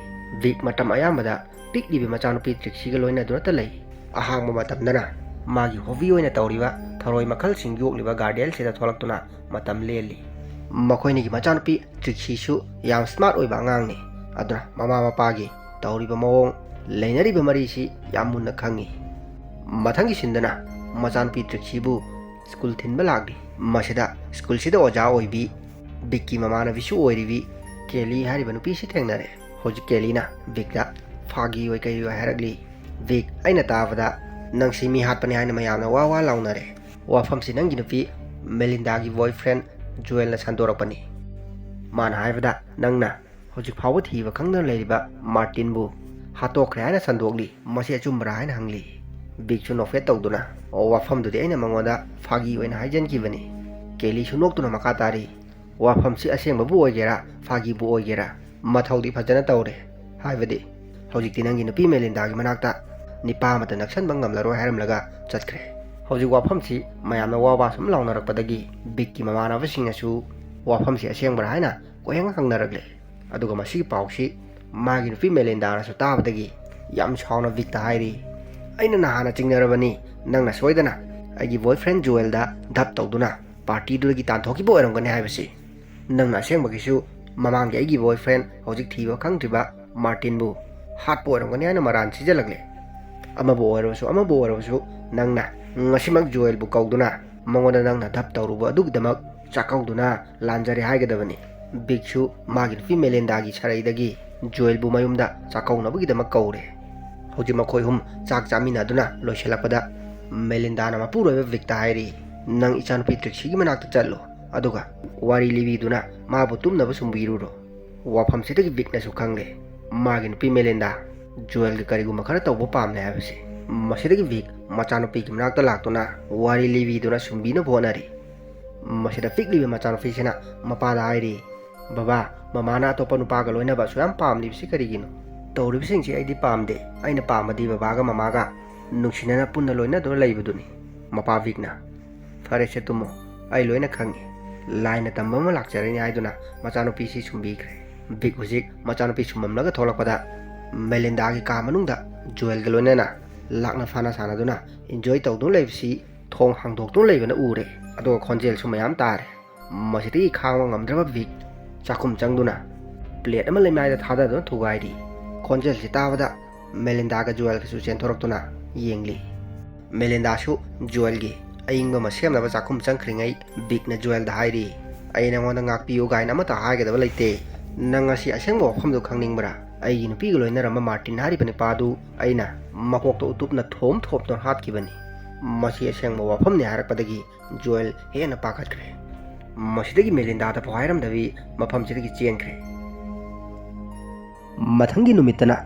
ꯕꯤꯛ ꯃꯇꯝ ꯑꯌꯥꯝꯕꯗ ꯄꯤꯛꯂꯤꯕ ꯃꯆꯥꯅꯨꯄꯤ ꯇ꯭ꯔꯤꯛꯁꯤꯒ ꯂꯣꯏꯅꯗꯨꯅꯇ ꯂꯩ ꯑꯍꯥꯡꯕ ꯃꯇꯝꯗꯅ ꯃꯥꯒꯤ ꯍꯣꯕꯤ ꯑꯣꯏꯅ ꯇꯧꯔꯤꯕ ꯊꯔꯣꯏ ꯃꯈꯜꯁꯤꯡ ꯌꯣꯛꯂꯤꯕ ꯒꯥꯔꯗꯦꯟꯁꯤꯗ ꯊꯣꯛꯂꯛꯇꯨꯅ ꯃꯇꯝ ꯂꯦꯜꯂꯤ ꯃꯈꯣꯏꯅꯤꯒꯤ ꯃꯆꯥꯅꯨꯄꯤ ꯇ꯭ꯔꯤꯛꯁꯤꯁꯨ ꯌꯥꯝ ꯁ꯭ꯃꯥꯔꯠ ꯑꯣꯏꯕ ꯑꯉꯥꯡꯅꯤ ꯑꯗꯨꯅ ꯃꯃꯥ ꯃꯄꯥꯒꯤ ꯇꯧꯔꯤꯕ ꯃꯑꯣꯡ ꯂꯩꯅꯔꯤꯕ ꯃꯔꯤꯁꯤ ꯌꯥꯝ ꯃꯨꯟꯅ ꯈꯪꯉꯤ ꯃꯊꯪꯒꯤ ꯁꯤꯟꯗꯅ ꯃꯆꯥꯅꯨꯄꯤ ꯇ꯭ꯔꯤꯛꯁꯤꯕꯨ ꯁ꯭ꯀꯨꯜ ꯊꯤꯟꯕ ꯂꯥꯛꯂꯤ ꯃꯁꯤꯗ ꯁ꯭ꯀꯨꯜꯁꯤꯗ ꯑꯣꯖꯥ ꯑꯣꯏꯕꯤ ꯕꯤꯛꯀꯤ ꯃꯃꯥꯟꯅꯕꯤꯁꯨ ꯑꯣꯏꯔꯤꯕꯤ ꯀꯦꯂꯤ ꯍꯥꯏꯔꯤꯕ ꯅꯨꯄꯤꯁꯤ ꯊꯦꯡꯅꯔꯦ ꯍꯧꯖꯤꯛ ꯀꯦꯂꯤꯅ ꯕꯤꯛꯇ ꯐꯥꯒꯤ ꯑꯣꯏ ꯀꯩ ꯑꯣꯏ ꯍꯥꯏꯔꯛꯂꯤ ꯕꯤꯛ ꯑꯩꯅ ꯇꯥꯕꯗ ꯅꯪꯁꯤ ꯃꯤ ꯍꯥꯠꯄꯅꯤ ꯍꯥꯏꯅ ꯃꯌꯥꯝꯅ ꯋꯥ ꯂꯥꯎꯅꯔꯦ ꯋꯥꯐꯝꯁꯤ ꯅꯪꯒꯤ ꯅꯨꯄꯤ ꯃꯦꯂꯤꯟꯗꯥꯒꯤ ꯕꯣꯏꯐ꯭ꯔꯦꯟ ꯖꯣꯌꯦꯜꯅ ꯁꯟꯗꯣꯔꯛꯄꯅꯤ ꯃꯥꯅ ꯍꯥꯏꯕꯗ ꯅꯪꯅ ꯍꯧꯖꯤꯛ ꯐꯥꯎꯕ ꯊꯤꯕ ꯈꯪꯗꯅ ꯂꯩꯔꯤꯕ ꯃꯥꯔꯇꯤꯟꯕꯨ ꯍꯥꯠꯇꯣꯛꯈ꯭ꯔꯦ ꯍꯥꯏꯅ ꯁꯟꯗꯣꯛꯂꯤ ꯃꯁꯤ ꯑꯆꯨꯝꯕ꯭ꯔꯥ ꯍꯥꯏꯅ ꯍꯪꯂꯤ ꯕꯤꯛꯁꯨ ꯅꯣꯛꯐꯦꯠ ꯇꯧꯗꯨꯅ ꯋꯥꯐꯝꯗꯨꯗꯤ ꯑꯩꯅ ꯃꯉꯣꯟꯗ ꯐꯥꯒꯤ ꯑꯣꯏꯅ ꯍꯥꯏꯖꯟꯈꯤꯕꯅꯤ ꯀꯦꯂꯤꯁꯨ ꯅꯣꯛꯇꯨꯅ ꯃꯈꯥ ꯇꯥꯔꯤ ꯋꯥꯐꯝꯁꯤ ꯑꯁꯦꯡꯕꯕꯨ ꯑꯣꯏꯒꯦꯔꯥ ꯐꯥꯒꯤꯕꯨ ꯑꯣꯏꯒꯦꯔꯥ ꯃꯊꯧꯗꯤ ꯐꯖꯅ ꯇꯧꯔꯦ ꯍꯥꯏꯕꯗꯤ ꯍꯧꯖꯤꯛꯇꯤ ꯅꯪꯒꯤ ꯅꯨꯄꯤ ꯃꯦꯂꯤꯟꯗꯥꯒꯤ ꯃꯅꯥꯛꯇ ꯅꯤꯄꯥ ꯑꯃꯇ ꯅꯛꯁꯟꯕ ꯉꯝꯂꯔꯣꯏ ꯍꯥꯏꯔꯝꯂꯒ ꯆꯠꯈ꯭ꯔꯦ ꯍꯧꯖꯤꯛ ꯋꯥꯐꯝꯁꯤ ꯃꯌꯥꯝꯅ ꯋꯥ ꯁꯨꯝ ꯂꯥꯎꯅꯔꯛꯄꯗꯒꯤ ꯕꯤꯛꯀꯤ ꯃꯃꯥꯟꯅꯕꯁꯤꯡꯅꯁꯨ ꯋꯥꯐꯝꯁꯤ ꯑꯁꯦꯡꯕ꯭ꯔꯥ ꯍꯥꯏꯅ ꯀꯣꯏꯍꯪ ꯍꯪꯅꯔꯛꯂꯦ ꯑꯗꯨꯒ ꯃꯁꯤꯒꯤ ꯄꯥꯎꯁꯤ ꯃꯥꯒꯤ ꯅꯨꯄꯤ ꯃꯦꯂꯤꯟꯗꯥꯅꯁꯨ ꯇꯥꯕꯗꯒꯤ ꯌꯥꯝ ꯁꯥꯎꯅ ꯕꯤꯛꯇ ꯍꯥꯏꯔꯤ ꯑꯩꯅ ꯅꯍꯥꯟꯅ ꯆꯤꯡꯅꯔꯕꯅꯤ ꯅꯪꯅ ꯁꯣꯏꯗꯅ ꯑꯩꯒꯤ ꯕꯣꯏꯐ꯭ꯔꯦꯟ ꯖꯣꯌꯦꯜꯗ ꯙꯞ ꯇꯧꯗꯨꯅ ꯄꯥꯔꯇꯤꯗꯨꯗꯒꯤ ꯇꯥꯟꯊꯣꯛꯈꯤꯕ ꯑꯣꯏꯔꯝꯒꯅꯤ ꯍꯥꯏꯕꯁꯤ ꯅꯪꯅ ꯑꯁꯦꯡꯕꯒꯤꯁꯨ ꯃꯃꯥꯡꯒꯤ ꯑꯩꯒꯤ ꯕꯣꯏꯐ꯭ꯔꯦꯟ ꯍꯧꯖꯤꯛ ꯊꯤꯕ ꯈꯪꯗ꯭ꯔꯤꯕ ꯃꯥꯔꯇꯤꯟꯕꯨ ꯍꯥꯠꯄ ꯑꯣꯏꯔꯝꯒꯅꯤ ꯍꯥꯏꯅ ꯃꯔꯥꯟ ꯁꯤꯖꯜꯂꯛꯂꯦ ꯑꯃꯕꯨ ꯑꯣꯏꯔꯕꯁꯨ ꯅꯪꯅ ꯉꯁꯤꯃꯛ ꯖꯣꯌꯦꯜꯕꯨ ꯀꯧꯗꯨꯅ ꯃꯉꯣꯟꯗ ꯅꯪꯅ ꯙꯞ ꯇꯧꯔꯨꯕ ꯑꯗꯨꯒꯤꯗꯃꯛ ꯆꯥꯛꯀꯧꯗꯨꯅ ꯂꯥꯟꯖꯔꯦ ꯍꯥꯏꯒꯗꯕꯅꯤ ꯕꯤꯛꯁꯨ ꯃꯥꯒꯤ ꯅꯨꯄꯤ ꯃꯦꯂꯤꯟꯗꯥꯒꯤ ꯁꯔꯩꯗꯒꯤ ꯖꯣꯌꯦꯜꯕꯨ ꯃꯌꯨꯝꯗ ꯆꯥꯛꯀꯧꯅꯕꯒꯤꯗꯃꯛ ꯀꯧꯔꯦ ꯍꯧꯖꯤꯛ ꯃꯈꯣꯏ ꯑꯍꯨꯝ ꯆꯥꯛ ꯆꯥꯃꯤꯟꯅꯗꯨꯅ ꯂꯣꯏꯁꯤꯜꯂꯛꯄꯗ ꯃꯦꯂꯤꯟꯗꯥꯅ ꯃꯄꯨꯔꯣꯏꯕ ꯕꯤꯛꯇ ꯍꯥꯏꯔꯤ ꯅꯪ ꯏꯆꯥꯅꯨꯄꯤ ꯇ꯭ꯔꯤꯛꯁꯤꯒꯤ ꯃꯅꯥꯛꯇ ꯆꯠꯂꯣ ꯑꯗꯨꯒ ꯋꯥꯔꯤ ꯂꯤꯕꯤꯗꯨꯅ ꯃꯥꯕꯨ ꯇꯨꯝꯅꯕ ꯁꯨꯝꯕꯤꯔꯨꯔꯣ ꯋꯥꯐꯝꯁꯤꯗꯒꯤ ꯕꯤꯛꯅꯁꯨ ꯈꯪꯂꯦ ꯃꯥꯒꯤ ꯅꯨꯄꯤ ꯃꯦꯂꯤꯟꯗꯥ ꯖꯣꯌꯦꯜꯒ ꯀꯔꯤꯒꯨꯝꯕ ꯈꯔ ꯇꯧꯕ ꯄꯥꯝꯂꯦ ꯍꯥꯏꯕꯁꯤ ꯃꯁꯤꯗꯒꯤ ꯕꯤꯛ ꯃꯆꯥꯅꯨꯄꯤꯒꯤ ꯃꯅꯥꯛꯇ ꯂꯥꯛꯇꯨꯅ ꯋꯥꯔꯤ ꯂꯤꯕꯤꯗꯨꯅ ꯁꯨꯝꯕꯤꯅꯕ ꯍꯣꯠꯅꯔꯤ ꯃꯁꯤꯗ ꯄꯤꯛꯂꯤꯕ ꯃꯆꯥꯅꯨꯄꯤꯁꯤꯅ ꯃꯄꯥꯗ ꯍꯥꯏꯔꯤ ꯕꯕꯥ ꯃꯃꯥꯅ ꯑꯇꯣꯞꯄ ꯅꯨꯄꯥꯒ ꯂꯣꯏꯅꯕ ꯁꯨꯌꯥꯝ ꯄꯥꯝꯂꯤꯕꯁꯤ ꯀꯔꯤꯒꯤꯅꯣ ꯇꯧꯔꯤꯕꯁꯤꯡꯁꯤ ꯑꯩꯗꯤ ꯄꯥꯝꯗꯦ ꯑꯩꯅ ꯄꯥꯝꯃꯗꯤ ꯕꯕꯥꯒ ꯃꯃꯥꯒ ꯅꯨꯡꯁꯤꯅꯅ ꯄꯨꯟꯅ ꯂꯣꯏꯅꯗꯨꯅ ꯂꯩꯕꯗꯨꯅꯤ ꯃꯄꯥ ꯕꯤꯛꯅ ꯐꯔꯦꯁꯦ ꯇꯨꯝꯃꯣ ꯑꯩ ꯂꯣꯏꯅ ꯈꯪꯉꯤ ꯂꯥꯏꯅ ꯇꯝꯕ ꯑꯃ ꯂꯥꯛꯆꯔꯅꯤ ꯍꯥꯏꯗꯨꯅ ꯃꯆꯥꯅꯨꯄꯤꯁꯤ ꯁꯨꯝꯕꯤꯈ꯭ꯔꯦ ꯕꯤꯛ ꯍꯧꯖꯤꯛ ꯃꯆꯥꯅꯨꯄꯤ ꯁꯨꯝꯃꯝꯂꯒ ꯊꯣꯛꯂꯛꯄꯗ ꯃꯦꯂꯤꯟꯗꯥꯒꯤ ꯀꯥ ꯃꯅꯨꯡꯗ ꯖꯨꯋꯦꯜꯒ ꯂꯣꯏꯅꯅ ꯂꯥꯛꯅ ꯐꯥꯅ ꯁꯥꯟꯅꯗꯨꯅ ꯏꯟꯖꯣꯏ ꯇꯧꯗꯨꯅ ꯂꯩꯕꯁꯤ ꯊꯣꯡ ꯍꯥꯡꯗꯣꯛꯇꯨꯅ ꯂꯩꯕꯅ ꯎꯔꯦ ꯑꯗꯨꯒ ꯈꯣꯟꯖꯦꯜꯁꯨ ꯃꯌꯥꯝ ꯇꯥꯔꯦ ꯃꯁꯤꯗꯒꯤ ꯈꯥꯡꯕ ꯉꯝꯗ꯭ꯔꯕ ꯕꯤꯛ ꯆꯥꯛꯈꯨꯝ ꯆꯪꯗꯨꯅ ꯄ꯭ꯂꯦꯠ ꯑꯃ ꯂꯩꯃꯥꯏꯗ ꯊꯥꯗꯗꯨꯅ ꯊꯨꯒꯥꯏꯔꯤ ꯈꯣꯟꯖꯦꯜꯁꯤ ꯇꯥꯕꯗ ꯃꯦꯂꯤꯟꯗꯥꯒ ꯖꯨꯋꯦꯜꯒꯁꯨ ꯆꯦꯟꯊꯣꯔꯛꯇꯨꯅ ꯌꯦꯡꯂꯤ ꯃꯦꯂꯤꯟꯗꯥꯁꯨ ꯖꯨꯋꯦꯜꯒꯤ ꯑꯏꯪꯕ ꯑꯃ ꯁꯦꯝꯅꯕ ꯆꯥꯛꯈꯨꯝ ꯆꯪꯈ꯭ꯔꯤꯉꯩ ꯕꯤꯛꯅ ꯖꯨꯋꯦꯜꯗ ꯍꯥꯏꯔꯤ ꯑꯩ ꯅꯉꯣꯟꯗ ꯉꯥꯛꯄꯤꯌꯨ ꯒꯥꯏꯅ ꯑꯃꯠꯇ ꯍꯥꯏꯒꯗꯕ ꯂꯩꯇꯦ ꯅꯪ ꯉꯁꯤ ꯑꯁꯦꯡꯕ ꯋꯥꯐꯝꯗꯨ ꯈꯪꯅꯤꯡꯕ꯭ꯔꯥ ꯑꯩꯒꯤ ꯅꯨꯄꯤꯒ ꯂꯣꯏꯅꯔꯝꯕ ꯃꯥꯔꯇꯤꯟ ꯍꯥꯏꯔꯤꯕ ꯅꯨꯄꯥꯗꯨ ꯑꯩꯅ ꯃꯀꯣꯛꯇ ꯎꯇꯨꯞꯅ ꯊꯣꯝꯗꯨꯅ ꯍꯥꯠꯈꯤꯕꯅꯤ ꯃꯁꯤ ꯑꯁꯦꯡꯕ ꯋꯥꯐꯝꯅꯤ ꯍꯥꯏꯔꯛꯄꯗꯒꯤ ꯖꯨꯋꯦꯜ ꯍꯦꯟꯅ ꯄꯥꯈꯠꯈ꯭ꯔꯦ ꯃꯁꯤꯗꯒꯤ ꯃꯦꯂꯤꯟꯗꯥꯗ ꯐꯥꯎ ꯍꯥꯏꯔꯝꯗꯕꯤ ꯃꯐꯝꯁꯤꯗꯒꯤ ꯆꯦꯟꯈ꯭ꯔꯦ ꯃꯊꯪꯒꯤ ꯅꯨꯃꯤꯠꯇꯅ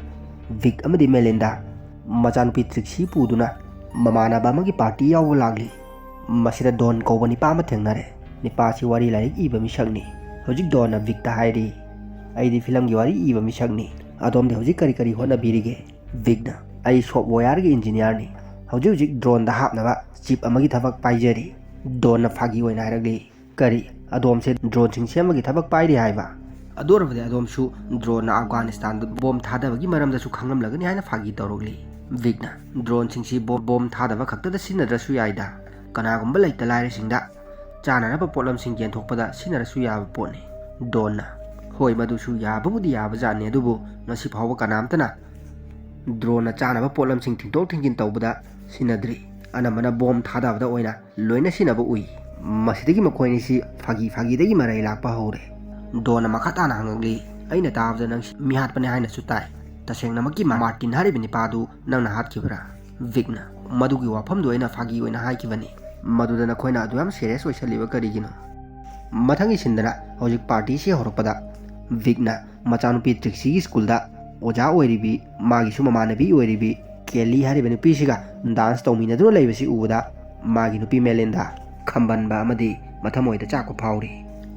ꯕꯤꯛ ꯑꯃꯗꯤ ꯃꯦꯂꯤꯟꯗꯥ ꯃꯆꯥꯅꯨꯄꯤ ꯇ꯭ꯔꯤꯛꯁꯤ ꯄꯨꯗꯨꯅ ꯃꯃꯥꯟꯅꯕ ꯑꯃꯒꯤ ꯄꯥꯔꯇꯤ ꯌꯥꯎꯕ ꯂꯥꯛꯂꯤ ꯃꯁꯤꯗ ꯗꯣꯟ ꯀꯧꯕ ꯅꯤꯄꯥ ꯑꯃ ꯊꯦꯡꯅꯔꯦ ꯅꯤꯄꯥꯁꯤ ꯋꯥꯔꯤ ꯂꯥꯏꯔꯤꯛ ꯏꯕ ꯃꯤꯁꯛꯅꯤ ꯍꯧꯖꯤꯛ ꯗꯣꯟꯅ ꯕꯤꯛꯇ ꯍꯥꯏꯔꯤ ꯑꯩꯗꯤ ꯐꯤꯂꯝꯒꯤ ꯋꯥꯔꯤ ꯏꯕ ꯃꯤꯁꯛꯅꯤ ꯑꯗꯣꯝꯗꯤ ꯍꯧꯖꯤꯛ ꯀꯔꯤ ꯀꯔꯤ ꯍꯣꯠꯅꯕꯤꯔꯤꯒꯦ ꯕꯤꯛꯅ ꯑꯩ ꯁꯣꯞꯋꯦꯌꯥꯔꯒꯤ ꯏꯟꯖꯤꯅꯤꯌꯥꯔꯅꯤ ꯍꯧꯖꯤꯛ ꯗ꯭ꯔꯣꯟꯗ ꯍꯥꯞꯅꯕ ꯆꯤꯞ ꯑꯃꯒꯤ ꯊꯕꯛ ꯄꯥꯏꯖꯔꯤ ꯗꯣꯟꯅ ꯐꯥꯒꯤ ꯑꯣꯏꯅ ꯍꯥꯏꯔꯛꯂꯤ ꯀꯔꯤ ꯑꯗꯣꯝꯁꯦ ꯗ꯭ꯔꯣꯟꯁꯤꯡ ꯁꯦꯝꯕꯒꯤ ꯊꯕꯛ ꯄꯥꯏꯔꯤ ꯍꯥꯏꯕ ꯑꯗꯨ ꯑꯣꯏꯔꯕꯗꯤ ꯑꯗꯣꯝꯁꯨ ꯗ꯭ꯔꯣꯟꯅ ꯑꯐꯒꯥꯅꯤꯁꯇꯥꯟꯗ ꯕꯣꯝ ꯊꯥꯗꯕꯒꯤ ꯃꯔꯝꯗꯁꯨ ꯈꯪꯂꯝꯂꯒꯅꯤ ꯍꯥꯏꯅ ꯐꯥꯒꯤ ꯇꯧꯔꯛꯂꯤ ꯕꯤꯛꯅ ꯗ꯭ꯔꯣꯟꯁꯤꯡꯁꯤ ꯕꯣꯝ ꯊꯥꯗꯕ ꯈꯛꯇꯗ ꯁꯤꯖꯤꯟꯅꯗ꯭ꯔꯁꯨ ꯌꯥꯏꯗ ꯀꯅꯥꯒꯨꯝꯕ ꯂꯩꯇ ꯂꯥꯏꯔꯁꯤꯡꯗ ꯆꯥꯅꯅꯕ ꯄꯣꯠꯂꯝꯁꯤꯡ ꯌꯦꯟꯊꯣꯛꯄꯗ ꯁꯤꯖꯤꯟꯅꯔꯁꯨ ꯌꯥꯕ ꯄꯣꯠꯅꯤ ꯗꯣꯟꯅ ꯍꯣꯏ ꯃꯗꯨꯁꯨ ꯌꯥꯕꯕꯨꯗꯤ ꯌꯥꯕꯖꯥꯠꯅꯤ ꯑꯗꯨꯕꯨ ꯉꯁꯤ ꯐꯥꯎꯕ ꯀꯅꯥꯝꯇꯅ ꯗ꯭ꯔꯣꯟꯅ ꯆꯥꯅꯕ ꯄꯣꯠꯂꯝꯁꯤꯡ ꯊꯤꯡꯗꯣꯛ ꯊꯤꯡꯖꯤꯟ ꯇꯧꯕꯗ ꯁꯤꯖꯤꯟꯅꯗ꯭ꯔꯤ ꯑꯅꯝꯕꯅ ꯕꯣꯝ ꯊꯥꯗꯕꯗ ꯑꯣꯏꯅ ꯂꯣꯏꯅ ꯁꯤꯖꯤꯟꯅꯕ ꯎꯏ ꯃꯁꯤꯗꯒꯤ ꯃꯈꯣꯏꯅꯤꯁꯤ ꯐꯥꯒꯤꯗꯒꯤ ꯃꯔꯩ ꯂꯥꯛꯄ ꯍꯧꯔꯦ ꯗꯣꯟꯅ ꯃꯈꯥ ꯇꯥꯅ ꯍꯪꯉꯛꯂꯤ ꯑꯩꯅ ꯇꯥꯕꯗ ꯅꯪ ꯃꯤꯍꯥꯠꯄꯅꯦ ꯍꯥꯏꯅꯁꯨ ꯇꯥꯏ ꯇꯁꯦꯡꯅꯃꯛꯀꯤ ꯃꯥꯔꯇꯤꯟ ꯍꯥꯏꯔꯤꯕ ꯅꯤꯄꯥꯗꯨ ꯅꯪꯅ ꯍꯥꯠꯈꯤꯕ꯭ꯔꯥ ꯕꯤꯛꯅ ꯃꯗꯨꯒꯤ ꯋꯥꯐꯝꯗꯨ ꯑꯩꯅ ꯐꯥꯒꯤ ꯑꯣꯏꯅ ꯍꯥꯏꯈꯤꯕꯅꯤ ꯃꯗꯨꯗ ꯅꯈꯣꯏꯅ ꯑꯗꯨ ꯌꯥꯝ ꯁꯦꯔꯤꯌꯁ ꯑꯣꯏꯁꯜꯂꯤꯕ ꯀꯔꯤꯒꯤꯅꯣ ꯃꯊꯪꯒꯤ ꯁꯤꯟꯗꯅ ꯍꯧꯖꯤꯛ ꯄꯥꯔꯇꯤꯁꯤ ꯍꯧꯔꯛꯄꯗ ꯕꯤꯛꯅ ꯃꯆꯥꯅꯨꯄꯤ ꯇ꯭ꯔꯤꯛꯁꯤꯒꯤ ꯁ꯭ꯀꯨꯜꯗ ꯑꯣꯖꯥ ꯑꯣꯏꯔꯤꯕꯤ ꯃꯥꯒꯤꯁꯨ ꯃꯃꯥꯟꯅꯕꯤ ꯑꯣꯏꯔꯤꯕꯤ ꯀꯦꯂꯤ ꯍꯥꯏꯔꯤꯕ ꯅꯨꯄꯤꯁꯤꯒ ꯗꯥꯟꯁ ꯇꯧꯃꯤꯟꯅꯗꯨꯅ ꯂꯩꯕꯁꯤ ꯎꯕꯗ ꯃꯥꯒꯤ ꯅꯨꯄꯤ ꯃꯦꯂꯤꯟꯗꯥ ꯈꯝꯕꯟꯕ ꯑꯃꯗꯤ ꯃꯊꯃꯣꯏꯗ ꯆꯥꯛꯄ ꯐꯥꯎꯔꯤ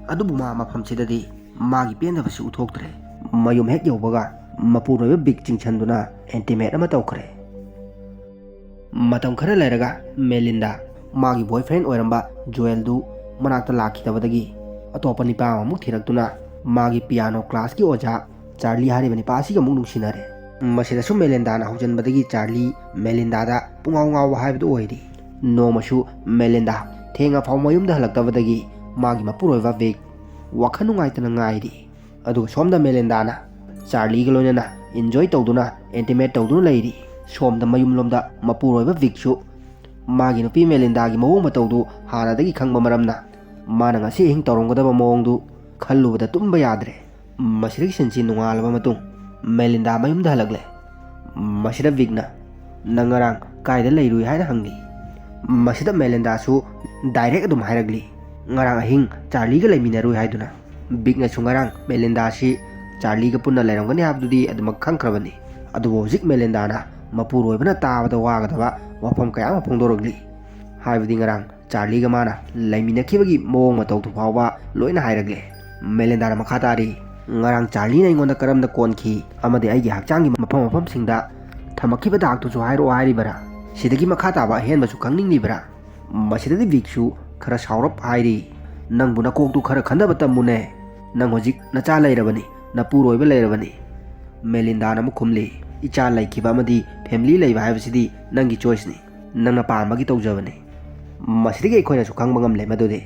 ꯑꯗꯨꯕꯨ ꯃꯥ ꯃꯐꯝꯁꯤꯗꯗꯤ ꯃꯥꯒꯤ ꯄꯦꯟꯗꯕꯁꯤ ꯎꯠꯊꯣꯛꯇ꯭ꯔꯦ ꯃꯌꯨꯝ ꯍꯦꯛ ꯌꯧꯕꯒ ꯃꯄꯨꯔꯣꯏꯕ ꯕꯤꯛ ꯆꯤꯡꯁꯟꯗꯨꯅ ꯑꯦꯟꯇꯤꯃꯦꯠ ꯑꯃ ꯇꯧꯈ꯭ꯔꯦ ꯃꯇꯝ ꯈꯔ ꯂꯩꯔꯒ ꯃꯦꯂꯤꯟꯗꯥ ꯃꯥꯒꯤ ꯕꯣꯏꯐ꯭ꯔꯦꯟ ꯑꯣꯏꯔꯝꯕ ꯖꯨꯋꯦꯜꯗꯨ ꯃꯅꯥꯛꯇ ꯂꯥꯛꯈꯤꯗꯕꯗꯒꯤ ꯑꯇꯣꯞꯄ ꯅꯤꯄꯥ ꯑꯃꯃꯨꯛ ꯊꯤꯔꯛꯇꯨꯅ ꯃꯥꯒꯤ ꯄꯤꯌꯥꯅꯣ ꯀ꯭ꯂꯥꯁꯀꯤ ꯑꯣꯖꯥ ꯆꯥꯔꯂꯤ ꯍꯥꯏꯔꯤꯕ ꯅꯤꯄꯥ ꯑꯁꯤꯒ ꯑꯃꯨꯛ ꯅꯨꯡꯁꯤꯅꯔꯦ ꯃꯁꯤꯗꯁꯨ ꯃꯦꯂꯤꯟꯗꯥꯅ ꯍꯧꯖꯤꯟꯕꯗꯒꯤ ꯆꯥꯔꯂꯤ ꯃꯦꯂꯤꯟꯗꯥꯗ ꯄꯨꯡꯉꯥꯎ ꯉꯥꯎꯕ ꯍꯥꯏꯕꯗꯨ ꯑꯣꯏꯔꯤ ꯅꯣꯡꯃꯁꯨ ꯃꯦꯂꯤꯟꯗꯥ ꯊꯦꯡꯉ ꯐꯥꯎ ꯃꯌꯨꯝꯗ ꯍꯜꯂꯛꯇꯕꯗꯒꯤ ꯃꯥꯒꯤ ꯃꯄꯨꯔꯣꯏꯕ ꯕꯤꯛ ꯋꯥꯈꯜ ꯅꯨꯡꯉꯥꯏꯇꯅ ꯉꯥꯏꯔꯤ ꯑꯗꯨꯒ ꯁꯣꯝꯗ ꯃꯦꯂꯤꯟꯗꯥꯅ ꯆꯥꯔꯂꯤꯒ ꯂꯣꯏꯅꯅ ꯏꯟꯖꯣꯏ ꯇꯧꯗꯨꯅ ꯑꯦꯟꯇꯤꯃꯦꯠ ꯇꯧꯗꯨꯅ ꯂꯩꯔꯤ ꯁꯣꯝꯗ ꯃꯌꯨꯝꯂꯣꯝꯗ ꯃꯄꯨꯔꯣꯏꯕ ꯕꯤꯛꯁꯨ ꯃꯥꯒꯤ ꯅꯨꯄꯤ ꯃꯦꯂꯤꯟꯗꯥꯒꯤ ꯃꯑꯣꯡ ꯃꯇꯧꯗꯨ ꯍꯥꯟꯅꯗꯒꯤ ꯈꯪꯕ ꯃꯔꯝꯅ ꯃꯥꯅ ꯉꯁꯤ ꯑꯍꯤꯡ ꯇꯧꯔꯝꯒꯗꯕ ꯃꯑꯣꯡꯗꯨ ꯈꯜꯂꯨꯕꯗ ꯇꯨꯝꯕ ꯌꯥꯗ꯭ꯔꯦ ꯃꯁꯤꯗꯒꯤ ꯁꯤꯟꯁꯤ ꯅꯣꯡꯉꯥꯜꯂꯕ ꯃꯇꯨꯡ ꯃꯦꯂꯤꯟꯗꯥ ꯃꯌꯨꯝꯗ ꯍꯜꯂꯛꯂꯦ ꯃꯁꯤꯗ ꯕꯤꯛꯅ ꯅꯪ ꯉꯔꯥꯡ ꯀꯥꯏꯗ ꯂꯩꯔꯨꯏ ꯍꯥꯏꯅ ꯍꯪꯂꯤ ꯃꯁꯤꯗ ꯃꯦꯂꯤꯟꯗꯥꯁꯨ ꯗꯥꯏꯔꯦꯛ ꯑꯗꯨꯝ ꯍꯥꯏꯔꯛꯂꯤ ꯉꯔꯥꯡ ꯑꯍꯤꯡ ꯆꯥꯔꯂꯤꯒ ꯂꯩꯃꯤꯟꯅꯔꯨꯏ ꯍꯥꯏꯗꯨꯅ ꯕꯤꯛꯅꯁꯨ ꯉꯔꯥꯡ ꯃꯦꯂꯤꯟꯗꯥꯁꯤ ꯆꯥꯔꯂꯤꯒ ꯄꯨꯟꯅ ꯂꯩꯔꯝꯒꯅꯤ ꯍꯥꯏꯕꯗꯨꯗꯤ ꯑꯗꯨꯃꯛ ꯈꯪꯈ꯭ꯔꯕꯅꯤ ꯑꯗꯨꯕꯨ ꯍꯧꯖꯤꯛ ꯃꯦꯂꯤꯟꯗꯥꯅ ꯃꯄꯨꯔꯣꯏꯕꯅ ꯇꯥꯕꯗ ꯋꯥꯒꯗꯕ ꯋꯥꯐꯝ ꯀꯌꯥ ꯑꯃ ꯐꯣꯡꯗꯣꯔꯛꯂꯤ ꯍꯥꯏꯕꯗꯤ ꯉꯔꯥꯡ ꯆꯥꯔꯂꯤꯒ ꯃꯥꯅ ꯂꯩꯃꯤꯟꯅꯈꯤꯕꯒꯤ ꯃꯑꯣꯡ ꯃꯇꯧꯗꯨ ꯐꯥꯎꯕ ꯂꯣꯏꯅ ꯍꯥꯏꯔꯛꯂꯦ ꯃꯦꯂꯤꯟꯗꯥꯅ ꯃꯈꯥ ꯇꯥꯔꯤ ꯉꯔꯥꯡ ꯆꯥꯔꯂꯤꯅ ꯑꯩꯉꯣꯟꯗ ꯀꯔꯝꯅ ꯀꯣꯟꯈꯤ ꯑꯃꯗꯤ ꯑꯩꯒꯤ ꯍꯛꯆꯥꯡꯒꯤ ꯃꯐꯝꯁꯤꯡꯗ ꯊꯝꯃꯛꯈꯤꯕ ꯗꯥꯛꯇꯨꯁꯨ ꯍꯥꯏꯔꯛꯑꯣ ꯍꯥꯏꯔꯤꯕꯔꯥ ꯁꯤꯗꯒꯤ ꯃꯈꯥ ꯇꯥꯕ ꯑꯍꯦꯟꯕꯁꯨ ꯈꯪꯅꯤꯡꯂꯤꯕꯔꯥ ꯃꯁꯤꯗꯗꯤ ꯕꯤꯛꯁꯨ ꯈꯔ ꯁꯥꯎꯔꯞ ꯍꯥꯏꯔꯤ ꯅꯪꯕꯨ ꯅꯀꯣꯛꯇꯨ ꯈꯔ ꯈꯟꯗꯕ ꯇꯝꯃꯨꯅꯦ ꯅꯪ ꯍꯧꯖꯤꯛ ꯅꯆꯥ ꯂꯩꯔꯕꯅꯤ ꯅꯄꯨꯔꯣꯏꯕ ꯂꯩꯔꯕꯅꯤ ꯃꯦꯂꯤꯟꯗꯥꯅ ꯑꯃꯨꯛ ꯈꯨꯝꯂꯤ ꯏꯆꯥ ꯂꯩꯈꯤꯕ ꯑꯃꯗꯤ ꯐꯦꯃꯤꯂꯤ ꯂꯩꯕ ꯍꯥꯏꯕꯁꯤꯗꯤ ꯅꯪꯒꯤ ꯆꯣꯏꯁꯅꯤ ꯅꯪꯅ ꯄꯥꯝꯕꯒꯤ ꯇꯧꯖꯕꯅꯤ ꯃꯁꯤꯗꯒꯤ ꯑꯩꯈꯣꯏꯅꯁꯨ ꯈꯪꯕ ꯉꯝꯂꯦ ꯃꯗꯨꯗꯤ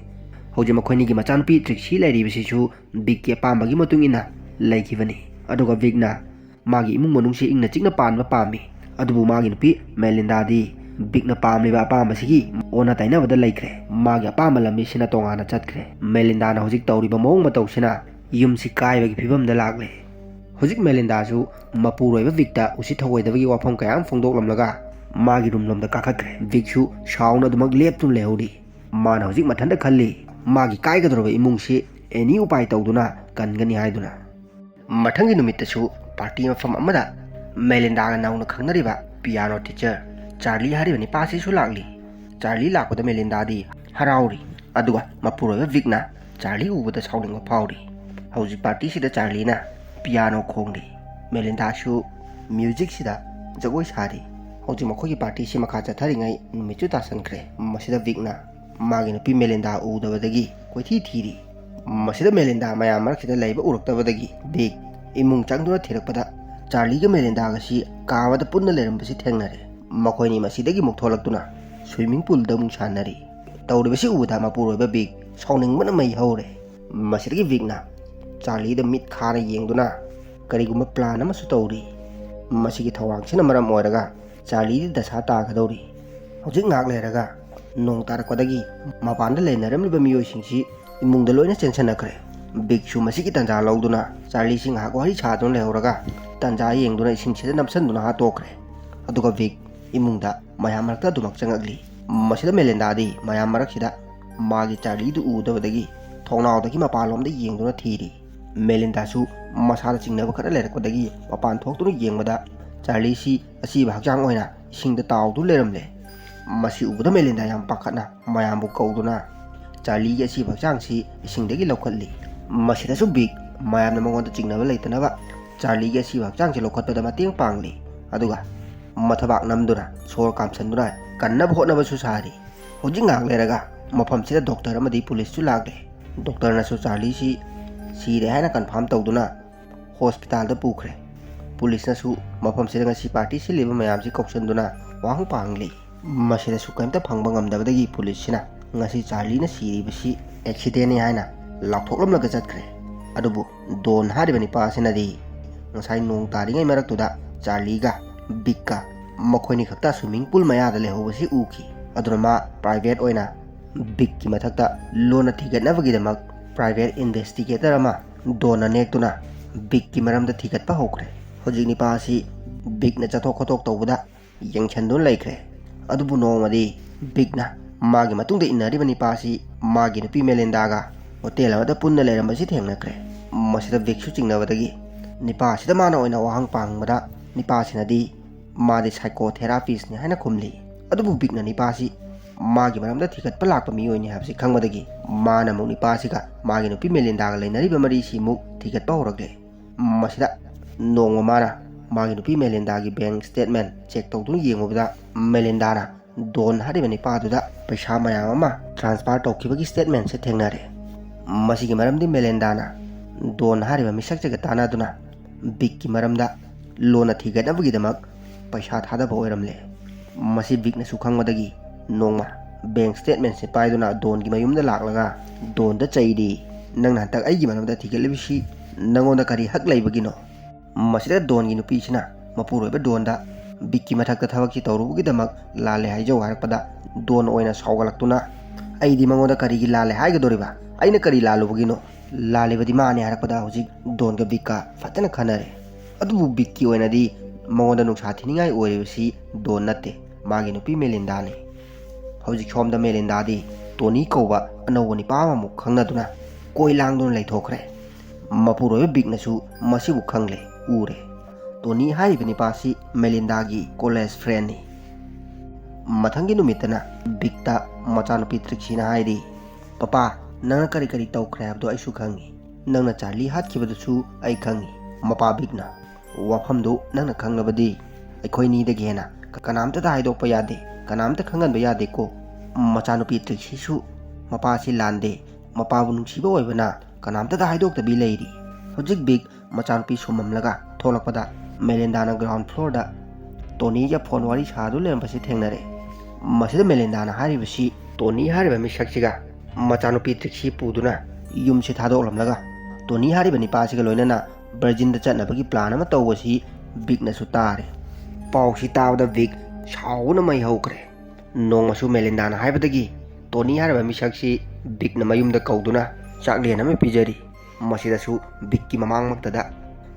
ꯍꯧꯖꯤꯛ ꯃꯈꯣꯏꯅꯤꯒꯤ ꯃꯆꯥꯅꯨꯄꯤ ꯇ꯭ꯔꯤꯛꯁꯤ ꯂꯩꯔꯤꯕꯁꯤꯁꯨ ꯕꯤꯛꯀꯤ ꯑꯄꯥꯝꯕꯒꯤ ꯃꯇꯨꯡ ꯏꯟꯅ ꯂꯩꯈꯤꯕꯅꯤ ꯑꯗꯨꯒ ꯕꯤꯛꯅ ꯃꯥꯒꯤ ꯏꯃꯨꯡ ꯃꯅꯨꯡꯁꯤ ꯏꯪꯅ ꯆꯤꯛꯅ ꯄꯥꯟꯕ ꯄꯥꯝꯃꯤ ꯑꯗꯨꯕꯨ ꯃꯥꯒꯤ ꯅꯨꯄꯤ ꯃꯦꯂꯤꯟꯗꯥꯗꯤ ꯕꯤꯛꯅ ꯄꯥꯝꯂꯤꯕ ꯑꯄꯥꯝꯕꯁꯤꯒꯤ ꯑꯣꯟꯅ ꯇꯩꯅꯕꯗ ꯂꯩꯈ꯭ꯔꯦ ꯃꯥꯒꯤ ꯑꯄꯥꯝꯕ ꯂꯝꯕꯤꯁꯤꯅ ꯇꯣꯉꯥꯟꯅ ꯆꯠꯈ꯭ꯔꯦ ꯃꯦꯂꯤꯟꯗꯥꯅ ꯍꯧꯖꯤꯛ ꯇꯧꯔꯤꯕ ꯃꯑꯣꯡ ꯃꯇꯧꯁꯤꯅ ꯌꯨꯝꯁꯤ ꯀꯥꯏꯕꯒꯤ ꯐꯤꯕꯝꯗ ꯂꯥꯛꯂꯦ ꯍꯧꯖꯤꯛ ꯃꯦꯂꯤꯟꯗꯥꯁꯨ ꯃꯄꯨꯔꯣꯏꯕ ꯕꯤꯛꯇ ꯎꯁꯤꯠ ꯊꯧꯑꯣꯏꯗꯕꯒꯤ ꯋꯥꯐꯝ ꯀꯌꯥ ꯑꯃ ꯐꯣꯡꯗꯣꯛꯂꯝꯂꯒ ꯃꯥꯒꯤ ꯔꯨꯝꯂꯣꯝꯗ ꯀꯥꯈꯠꯈ꯭ꯔꯦ ꯕꯤꯛꯁꯨ ꯁꯥꯎꯅ ꯑꯗꯨꯃꯛ ꯂꯦꯞꯇꯨꯅ ꯂꯩꯍꯧꯔꯤ ꯃꯥꯅ ꯍꯧꯖꯤꯛ ꯃꯊꯟꯇ ꯈꯜꯂꯤ ꯃꯥꯒꯤ ꯀꯥꯏꯒꯗꯧꯔꯕ ꯏꯃꯨꯡꯁꯤ ꯑꯦꯅꯤ ꯎꯄꯥꯏ ꯇꯧꯗꯨꯅ ꯀꯟꯒꯅꯤ ꯍꯥꯏꯗꯨꯅ ꯃꯊꯪꯒꯤ ꯅꯨꯃꯤꯠꯇꯁꯨ ꯄꯥꯔꯇꯤ ꯃꯐꯝ ꯑꯃꯗ ꯃꯦꯂꯤꯟꯗꯥꯒ ꯅꯧꯅ ꯈꯪꯅꯔꯤꯕ ꯄꯤꯌꯥꯅꯣ ꯇꯤꯆꯔ ꯆꯥꯔꯂꯤ ꯍꯥꯏꯔꯤꯕ ꯅꯤꯄꯥꯁꯤꯁꯨ ꯂꯥꯛꯂꯤ ꯆꯥꯔꯂꯤ ꯂꯥꯛꯄꯗ ꯃꯦꯂꯤꯟꯗꯥꯗꯤ ꯍꯔꯥꯎꯔꯤ ꯑꯗꯨꯒ ꯃꯄꯨꯔꯣꯏꯕ ꯕꯤꯛꯅ ꯆꯥꯔꯂꯤ ꯎꯕꯗ ꯁꯥꯎꯅꯤꯡꯕ ꯐꯥꯎꯔꯤ ꯍꯧꯖꯤꯛ ꯄꯥꯔꯇꯤꯁꯤꯗ ꯆꯥꯔꯂꯤꯅ ꯄꯤꯌꯥꯅꯣ ꯈꯣꯡꯂꯤ, ꯃꯦꯂꯤꯟꯗꯥꯁꯨ ꯃ꯭ꯌꯨꯖꯤꯛꯁꯤꯗ ꯖꯒꯣꯏ ꯁꯥꯔꯤ꯫ ꯍꯧꯖꯤꯛ ꯃꯈꯣꯏꯒꯤ ꯄꯥꯔꯇꯤꯁꯤ ꯃꯈꯥ ꯆꯠꯊꯔꯤꯉꯩ ꯅꯨꯃꯤꯠꯁꯨ ꯇꯥꯁꯟꯈ꯭ꯔꯦ꯫ ꯃꯁꯤꯗ ꯚꯤꯛꯅ ꯃꯥꯒꯤ ꯅꯨꯄꯤ ꯃꯦꯂꯤꯟꯗꯥ ꯎꯗꯕꯗꯒꯤ ꯀꯣꯏꯊꯤ ꯊꯤꯔꯤ꯫ ꯃꯁꯤꯗ ꯃꯦꯂꯤꯟꯗꯥ ꯃꯌꯥꯝ ꯃꯔꯛꯁꯤꯗ ꯂꯩꯕ ꯎꯔꯛꯇꯕꯗꯒꯤ ꯚꯤꯛ ꯏꯃꯨꯡ ꯆꯪꯗꯨꯅ ꯊꯤꯔꯛꯄꯗ ꯆꯥꯔꯂꯤꯒ ꯃꯦꯂꯤꯟꯗꯥꯒꯁꯤ ꯀꯥ ꯑꯃꯗ ꯄꯨꯟꯅ ꯂꯩꯔꯝꯕꯁꯤ ꯊꯦꯡꯅꯔꯦ꯫ ꯃꯈꯣꯏꯅꯤ ꯃꯁꯤꯗꯒꯤ ꯑꯃꯨꯛ ꯊꯣꯛꯂꯛꯇꯨꯅ ꯁ꯭ꯋꯤꯃꯤꯡ ꯄꯨꯜꯗ ꯑꯃꯨꯛ ꯁꯥꯟꯅꯔꯤ꯫ ꯇꯧꯔꯤꯕꯁꯤ ꯎꯕꯗ ꯃꯄꯨꯔꯣꯏꯕ ꯚꯤꯛ ꯁꯥꯎꯅꯤꯡꯕꯅ ꯃꯩ ꯍꯧꯔꯦ꯫ ꯃꯁꯤꯗꯒꯤ ꯚꯤꯛꯅ ꯆꯥꯔꯂꯤꯗ ꯃꯤꯠ ꯈꯥꯅ ꯌꯦꯡꯗꯨꯅ ꯀꯔꯤꯒꯨꯝꯕ ꯄ꯭ꯂꯥꯟ ꯑꯃꯁꯨ ꯇꯧꯔꯤ꯫ ꯃꯁꯤꯒꯤ ꯊꯧꯔꯥꯡꯁꯤꯅ ꯃꯔꯝ ꯑꯣꯏꯔꯒ ꯆꯥꯔꯂꯤꯗꯤ ꯗꯁꯥ ꯇꯥꯒꯗꯧꯔꯤ꯫ ꯍꯧꯖꯤꯛ ꯉꯥꯏꯍꯥꯛ ꯂꯩꯔꯒ ꯅꯣꯡ ꯇꯥꯔꯛꯄꯗꯒꯤ ꯃꯄꯥꯟꯗ ꯂꯩꯅꯔꯝꯂꯤꯕ ꯃꯤꯑꯣꯏꯁꯤꯡꯁꯤ ꯏꯃꯨꯡꯗ ꯂꯣꯏꯅ ꯆꯦꯟꯁꯤꯟꯅꯈ꯭ꯔꯦ꯫ ꯚꯤꯛꯁꯨ ꯃꯁꯤꯒꯤ ꯇꯟꯖꯥ ꯂꯧꯗꯨꯅ ꯆꯥꯔꯂꯤꯁꯤ ꯉꯥꯏꯍꯥꯛ ꯋꯥꯔꯤ ꯁꯥꯗꯨꯅ ꯂꯩꯍꯧꯔꯒ ꯇꯟꯖꯥ ꯌꯦꯡꯗꯨꯅ ꯏꯁꯤꯡꯁꯤꯗ ꯅꯞꯁꯟꯗꯨꯅ ꯍꯥꯠꯇꯣꯛꯈ꯭ꯔꯦ꯫ ꯑꯗꯨꯒ ꯚꯤꯛ ꯏꯃꯨꯡꯗ ꯃꯌꯥꯝ ꯃꯔꯛꯇ ꯑꯗꯨꯃꯛ ꯆꯪꯉꯛꯂꯤ꯫ ꯃꯁꯤꯗ ꯃꯦꯂꯤꯟꯗꯥꯗꯤ ꯃꯌꯥꯝ ꯃꯔꯛꯁꯤꯗ ꯃꯥꯒꯤ ꯆꯥꯔꯂꯤꯗꯨ ꯎꯗꯕꯗꯒꯤ ꯊꯣꯡꯅꯥꯎꯗꯒꯤ ꯃꯄꯥꯟꯂꯣꯝꯗ ꯌꯦꯡꯗꯨꯅ ꯊꯤꯔꯤ꯫ ꯃꯦꯂꯤꯟꯗꯥꯁꯨ ꯃꯁꯥꯗ ꯆꯤꯡꯅꯕ ꯈꯔ ꯂꯩꯔꯛꯄꯗꯒꯤ ꯃꯄꯥꯟ ꯊꯣꯛꯇꯨꯅ ꯌꯦꯡꯕꯗ ꯆꯥꯔꯂꯤꯁꯤ ꯑꯁꯤꯕ ꯍꯛꯆꯥꯡ ꯑꯣꯏꯅ ꯏꯁꯤꯡꯗ ꯇꯥꯎꯗꯨꯅ ꯂꯩꯔꯝꯂꯦ꯫ ꯃꯁꯤ ꯎꯕꯗ ꯃꯦꯂꯤꯟꯗꯥ ꯌꯥꯝ ꯄꯥꯈꯠꯅ ꯃꯌꯥꯝꯕꯨ ꯀꯧꯗꯨꯅ ꯆꯥꯔꯂꯤꯒꯤ ꯑꯁꯤꯕ ꯍꯛꯆꯥꯡꯁꯤ ꯏꯁꯤꯡꯗꯒꯤ ꯂꯧꯈꯠꯂꯤ꯫ ꯃꯁꯤꯗꯁꯨ ꯚꯤꯛ ꯃꯌꯥꯝꯅ ꯃꯉꯣꯟꯗ ꯆꯤꯡꯅꯕ ꯂꯩꯇꯅꯕ ꯆꯥꯔꯂꯤꯒꯤ ꯑꯁꯤꯕ ꯍꯛꯆꯥꯡꯁꯤ ꯂꯧꯈꯠꯄꯗ ꯃꯇꯦꯡ ꯄꯥꯡꯂꯤ꯫ ꯑꯗꯨꯒ ꯃꯊꯕꯥꯛ ꯅꯝꯗꯨꯅ ꯁꯣꯔ ꯀꯥꯝꯁꯟꯗꯨꯅ ꯀꯟꯅꯕ ꯍꯣꯠꯅꯕꯁꯨ ꯁꯥꯔꯤ꯫ ꯍꯧꯖꯤꯛ ꯉꯥꯏꯍꯥꯛ ꯂꯩꯔꯒ ꯃꯐꯝꯁꯤꯗ ꯗꯣꯛꯇꯔ ꯑꯃꯗꯤ ꯄꯨꯂꯤꯁꯁꯨ ꯂꯥꯛꯂꯦ꯫ ꯗꯣꯛꯇꯔꯅꯁꯨ ꯆꯥꯔꯂꯤꯁꯤ ꯁꯤꯔꯦ ꯍꯥꯏꯅ ꯀꯟꯐꯥꯔꯝ ꯇꯧꯗꯨꯅ ꯍꯣꯁꯄꯤꯇꯥꯜꯗ ꯄꯨꯈ꯭ꯔꯦ꯫ ꯄꯨꯂꯤꯁꯅꯁꯨ ꯃꯐꯝꯁꯤꯗ ꯉꯁꯤ ꯄꯥꯔꯇꯤ ꯁꯤꯜꯂꯤꯕ ꯃꯌꯥꯝꯁꯤ ꯀꯧꯁꯤꯟꯗꯨꯅ ꯋꯥꯍꯪ ꯄꯥꯡꯂꯤ꯫ ꯃꯁꯤꯗꯁꯨ ꯀꯔꯤꯝꯇ ꯐꯪꯕ ꯉꯝꯗꯕꯗꯒꯤ ꯄꯨꯂꯤꯁꯁꯤꯅ ꯉꯁꯤ ꯆꯥꯔꯂꯤꯅ ꯁꯤꯔꯤꯕꯁꯤ ꯑꯦꯛꯁꯤꯗꯦꯟꯅꯤ ꯍꯥꯏꯅ ꯂꯥꯎꯊꯣꯛꯂꯝꯂꯒ ꯆꯠꯈ꯭ꯔꯦ꯫ ꯑꯗꯨꯕꯨ ꯗꯣꯟ ꯍꯥꯏꯔꯤꯕ ꯅꯤꯄꯥ ꯑꯁꯤꯅꯗꯤ ꯉꯁꯥꯏ ꯅꯣꯡ ꯇꯥꯔꯤꯉꯩ ꯃꯔꯛꯇꯨꯗ ꯆꯥꯔꯂꯤꯒ ꯚꯤꯛꯀ ꯃꯈꯣꯏꯅꯤ ꯈꯛꯇ ꯁ꯭ꯋꯤꯃꯤꯡ ꯄꯨꯜ ꯃꯌꯥꯗ ꯂꯩꯍꯧꯕꯁꯤ ꯎꯈꯤ꯫ ꯑꯗꯨꯅ ꯃꯥ ꯄ꯭ꯔꯥꯏꯚꯦꯠ ꯑꯣꯏꯅ ꯚꯤꯛꯀꯤ ꯃꯊꯛꯇ ꯂꯣꯟꯅ ꯊꯤꯒꯠꯅꯕꯒꯤꯗꯃꯛ ꯄ꯭ꯔꯥꯏꯚꯦꯠ ꯏꯟꯚꯦꯁꯇꯤꯒꯦꯇꯔ ꯑꯃ ꯗꯣꯟꯅ ꯅꯦꯛꯇꯨꯅ ꯚꯤꯛꯀꯤ ꯃꯔꯝꯗ ꯊꯤꯒꯠꯄ ꯍꯧꯈ꯭ꯔꯦ꯫ ꯍꯧꯖꯤꯛ ꯅꯤꯄꯥ ꯑꯁꯤ ꯚꯤꯛꯅ ꯆꯠꯊꯣꯛ ꯈꯣꯠꯇꯣꯛ ꯇꯧꯕꯗ ꯌꯦꯡꯁꯤꯟꯗꯨꯅ ꯂꯩꯈ꯭ꯔꯦ꯫ ꯑꯗꯨꯕꯨ ꯅꯣꯡꯃꯗꯤ ꯚꯤꯛꯅ ꯃꯥꯒꯤ ꯃꯇꯨꯡꯗ ꯏꯟꯅꯔꯤꯕ ꯅꯤꯄꯥ ꯑꯁꯤ ꯃꯥꯒꯤ ꯅꯨꯄꯤ ꯃꯦꯂꯤꯟꯗꯥꯒ ꯍꯣꯇꯦꯜ ꯑꯃꯗ ꯄꯨꯟꯅ ꯂꯩꯔꯝꯕꯁꯤ ꯊꯦꯡꯅꯈ꯭ꯔꯦ꯫ ꯃꯁꯤꯗ ꯚꯤꯛꯁꯨ ꯆꯤꯡꯅꯕꯗꯒꯤ ꯅꯤꯄꯥ ꯑꯁꯤꯗ ꯃꯥꯅ ꯑꯣꯏꯅ ꯋꯥꯍꯪ ꯄꯥꯡꯕꯗ ꯅꯤꯄꯥꯁꯤꯅꯗꯤ ꯃꯥꯗꯤ ꯁꯥꯏꯀꯣꯊꯦꯔꯥꯄꯤꯁꯅꯤ ꯍꯥꯏꯅ ꯈꯨꯝꯂꯤ꯫ ꯑꯗꯨꯕꯨ ꯚꯤꯛꯅ ꯅꯤꯄꯥꯁꯤ ꯃꯥꯒꯤ ꯃꯔꯝꯗ ꯊꯤꯒꯠꯄ ꯂꯥꯛꯄ ꯃꯤꯑꯣꯏꯅꯤ ꯍꯥꯏꯕꯁꯤ ꯈꯪꯕꯗꯒꯤ ꯃꯥꯅ ꯑꯃꯨꯛ ꯅꯤꯄꯥꯁꯤꯒ ꯃꯥꯒꯤ ꯅꯨꯄꯤ ꯃꯦꯂꯤꯟꯗꯥꯒ ꯂꯩꯅꯔꯤꯕ ꯃꯔꯤꯁꯤ ꯑꯃꯨꯛ ꯊꯤꯒꯠꯄ ꯍꯧꯔꯛꯂꯦ꯫ ꯃꯁꯤꯗ ꯅꯣꯡꯃ ꯃꯥꯅ ꯃꯥꯒꯤ ꯅꯨꯄꯤ ꯃꯦꯂꯤꯟꯗꯥꯒꯤ ꯕꯦꯡꯛ ꯁ꯭ꯇꯦꯠꯃꯦꯟ ꯆꯦꯛ ꯇꯧꯗꯨꯅ ꯌꯦꯡꯉꯨꯕꯗ ꯃꯦꯂꯤꯟꯗꯥꯅ ꯗꯣꯟ ꯍꯥꯏꯔꯤꯕ ꯅꯤꯄꯥꯗꯨꯗ ꯄꯩꯁꯥ ꯃꯌꯥꯝ ꯑꯃ ꯇ꯭ꯔꯥꯟꯁꯐꯔ ꯇꯧꯈꯤꯕꯒꯤ ꯁ꯭ꯇꯦꯠꯃꯦꯟꯁꯦ ꯊꯦꯡꯅꯔꯦ꯫ ꯃꯁꯤꯒꯤ ꯃꯔꯝꯗꯤ ꯃꯦꯂꯤꯟꯗꯥꯅ ꯗꯣꯟ ꯍꯥꯏꯔꯤꯕ ꯃꯤꯁꯛꯁꯤꯒ ꯇꯥꯟꯅꯗꯨꯅ ꯚꯤꯛꯀꯤ ꯃꯔꯝꯗ ꯂꯣꯟꯅ ꯊꯤꯒꯠꯅꯕꯒꯤꯗꯃꯛ ꯄꯩꯁꯥ ꯊꯥꯗꯕ ꯑꯣꯏꯔꯝꯂꯦ꯫ ꯃꯁꯤ ꯚꯤꯛꯅꯁꯨ ꯈꯪꯕꯗꯒꯤ ꯅꯣꯡꯃ ꯕꯦꯡꯛ ꯁ꯭ꯇꯦꯠꯃꯦꯟꯁꯦ ꯄꯥꯏꯗꯨꯅ ꯗꯣꯟꯒꯤ ꯃꯌꯨꯝꯗ ꯂꯥꯛꯂꯒ ꯗꯣꯟꯗ ꯆꯩꯔꯤ꯫ ꯅꯪꯅ ꯍꯟꯇꯛ ꯑꯩꯒꯤ ꯃꯔꯝꯗ ꯊꯤꯒꯠꯂꯤꯕꯁꯤ ꯅꯪꯉꯣꯟꯗ ꯀꯔꯤ ꯍꯛ ꯂꯩꯕꯒꯤꯅꯣ? ꯃꯁꯤꯗ ꯗꯣꯟꯒꯤ ꯅꯨꯄꯤꯁꯤꯅ ꯃꯄꯨꯔꯣꯏꯕ ꯗꯣꯟꯗ ꯚꯤꯛꯀꯤ ꯃꯊꯛꯇ ꯊꯕꯛꯁꯤ ꯇꯧꯔꯨꯕꯒꯤꯗꯃꯛ ꯂꯥꯜꯂꯦ ꯍꯥꯏꯖꯧ ꯍꯥꯏꯔꯛꯄꯗ ꯗꯣꯟ ꯑꯣꯏꯅ ꯁꯥꯎꯒꯠꯂꯛꯇꯨꯅ ꯑꯩꯗꯤ ꯃꯉꯣꯟꯗ ꯀꯔꯤꯒꯤ ꯂꯥꯜꯂꯦ ꯍꯥꯏꯒꯗꯣꯔꯤꯕ? ꯑꯩꯅ ꯀꯔꯤ ꯂꯥꯜꯂꯨꯕꯒꯤꯅꯣ? ꯂꯥꯜꯂꯤꯕꯗꯤ ꯃꯥꯅꯤ ꯍꯥꯏꯔꯛꯄꯗ ꯍꯧꯖꯤꯛ ꯗꯣꯟꯒ ꯚꯤꯛꯀ ꯐꯖꯅ ꯈꯟꯅꯔꯦ꯫ ꯑꯗꯨꯕꯨ ꯚꯤꯛꯀꯤ ꯑꯣꯏꯅꯗꯤ ꯃꯉꯣꯟꯗ ꯅꯨꯡꯁꯥ ꯊꯤꯅꯤꯡꯉꯥꯏ ꯑꯣꯏꯔꯤꯕꯁꯤ ꯗꯣꯟ ꯅꯠꯇꯦ, ꯃꯥꯒꯤ ꯅꯨꯄꯤ ꯃꯦꯂꯤꯟꯗꯥꯅꯤ꯫ ꯍꯧꯖꯤꯛ ꯁꯣꯝꯗ ꯃꯦꯂꯤꯟꯗꯥꯗꯤ ꯇꯣꯅꯤ ꯀꯧꯕ ꯑꯅꯧꯕ ꯅꯤꯄꯥ ꯑꯃꯃꯨꯛ ꯈꯪꯅꯗꯨꯅ ꯀꯣꯏ ꯂꯥꯡꯗꯨꯅ ꯂꯩꯊꯣꯛꯈ꯭ꯔꯦ꯫ ꯃꯄꯨꯔꯣꯏꯕ ꯚꯤꯛꯅꯁꯨ ꯃꯁꯤꯕꯨ ꯈꯪꯂꯦ, ꯎꯔꯦ꯫ ꯇꯣꯅꯤ ꯍꯥꯏꯔꯤꯕ ꯅꯤꯄꯥꯁꯤ ꯃꯦꯂꯤꯟꯗꯥꯒꯤ ꯀꯣꯂꯦꯖ ꯐ꯭ꯔꯦꯟꯅꯤ꯫ ꯃꯊꯪꯒꯤ ꯅꯨꯃꯤꯠꯇꯅ ꯚꯤꯛꯇ ꯃꯆꯥꯅꯨꯄꯤ ꯇ꯭ꯔꯤꯛꯁꯤꯅ ꯍꯥꯏꯔꯤ, ꯄꯄꯥ, ꯅꯪꯅ ꯀꯔꯤ ꯀꯔꯤ ꯇꯧꯈ꯭ꯔꯦ ꯍꯥꯏꯕꯗꯨ ꯑꯩꯁꯨ ꯈꯪꯉꯤ꯫ ꯅꯪꯅ ꯆꯥꯔꯂꯤ ꯍꯥꯠꯈꯤꯕꯗꯨꯁꯨ ꯑꯩ ꯈꯪꯉꯤ꯫ ꯃꯄꯥ ꯚꯤꯛꯅ, ꯋꯥꯐꯝꯗꯨ ꯅꯪꯅ ꯈꯪꯂꯕꯗꯤ ꯑꯩꯈꯣꯏꯅꯤꯗꯒꯤ ꯍꯦꯟꯅ ꯀꯅꯥꯝꯇꯗ ꯍꯥꯏꯗꯣꯛꯄ ꯌꯥꯗꯦ, ꯀꯅꯥꯝꯇ ꯈꯪꯍꯟꯕ ꯌꯥꯗꯦꯀꯣ꯫ ꯃꯆꯥꯅꯨꯄꯤ ꯇ꯭ꯔꯤꯛꯁꯤꯁꯨ ꯃꯄꯥꯁꯤ ꯂꯥꯟꯗꯦ, ꯃꯄꯥꯕꯨ ꯅꯨꯡꯁꯤꯕ ꯑꯣꯏꯕꯅ ꯀꯅꯥꯝꯇꯗ ꯍꯥꯏꯗꯣꯛꯇꯕꯤ ꯂꯩꯔꯤ꯫ ꯍꯧꯖꯤꯛ ꯚꯤꯛ ꯃꯆꯥꯅꯨꯄꯤ ꯁꯨꯝꯃꯝꯂꯒ ꯊꯣꯛꯂꯛꯄꯗ ꯃꯦꯂꯤꯟꯗꯥꯅ ꯒ꯭ꯔꯥꯎꯟ ꯐ꯭ꯂꯣꯔꯗ ꯇꯣꯅꯤꯒ ꯐꯣꯟ ꯋꯥꯔꯤ ꯁꯥꯗꯨꯅ ꯂꯩꯔꯝꯕꯁꯤ ꯊꯦꯡꯅꯔꯦ꯫ ꯃꯁꯤꯗ ꯃꯦꯂꯤꯟꯗꯥꯅ ꯍꯥꯏꯔꯤꯕꯁꯤ ꯇꯣꯅꯤ ꯍꯥꯏꯔꯤꯕ ꯃꯤꯁꯛꯁꯤꯒ ꯃꯆꯥꯅꯨꯄꯤ ꯇ꯭ꯔꯤꯛꯁꯤ ꯄꯨꯗꯨꯅ ꯌꯨꯝꯁꯤ ꯊꯥꯗꯣꯛꯂꯝꯂꯒ ꯇꯣꯅꯤ ꯍꯥꯏꯔꯤꯕ ꯅꯤꯄꯥꯁꯤꯒ ꯂꯣꯏꯅꯅ ꯕꯔꯖꯤꯟꯗ ꯆꯠꯅꯕꯒꯤ ꯄ꯭ꯂꯥꯟ ꯑꯃ ꯇꯧꯕꯁꯤ ꯚꯤꯛꯅꯁꯨ ꯇꯥꯔꯦ꯫ ꯄꯥꯎꯁꯤ ꯇꯥꯕꯗ ꯚꯤꯛ ꯁꯥꯎꯕꯅ ꯃꯩ ꯍꯧꯈ꯭ꯔꯦ꯫ ꯅꯣꯡꯃꯁꯨ ꯃꯦꯂꯤꯟꯗꯥꯅ ꯍꯥꯏꯕꯗꯒꯤ ꯇꯣꯅꯤ ꯍꯥꯏꯔꯤꯕ ꯃꯤꯁꯛꯁꯤ ꯚꯤꯛꯅ ꯃꯌꯨꯝꯗ ꯀꯧꯗꯨꯅ ꯆꯥꯛꯂꯦꯟ ꯑꯃ ꯄꯤꯖꯔꯤ꯫ ꯃꯁꯤꯗꯁꯨ ꯚꯤꯛꯀꯤ ꯃꯃꯥꯡꯃꯛꯇꯗ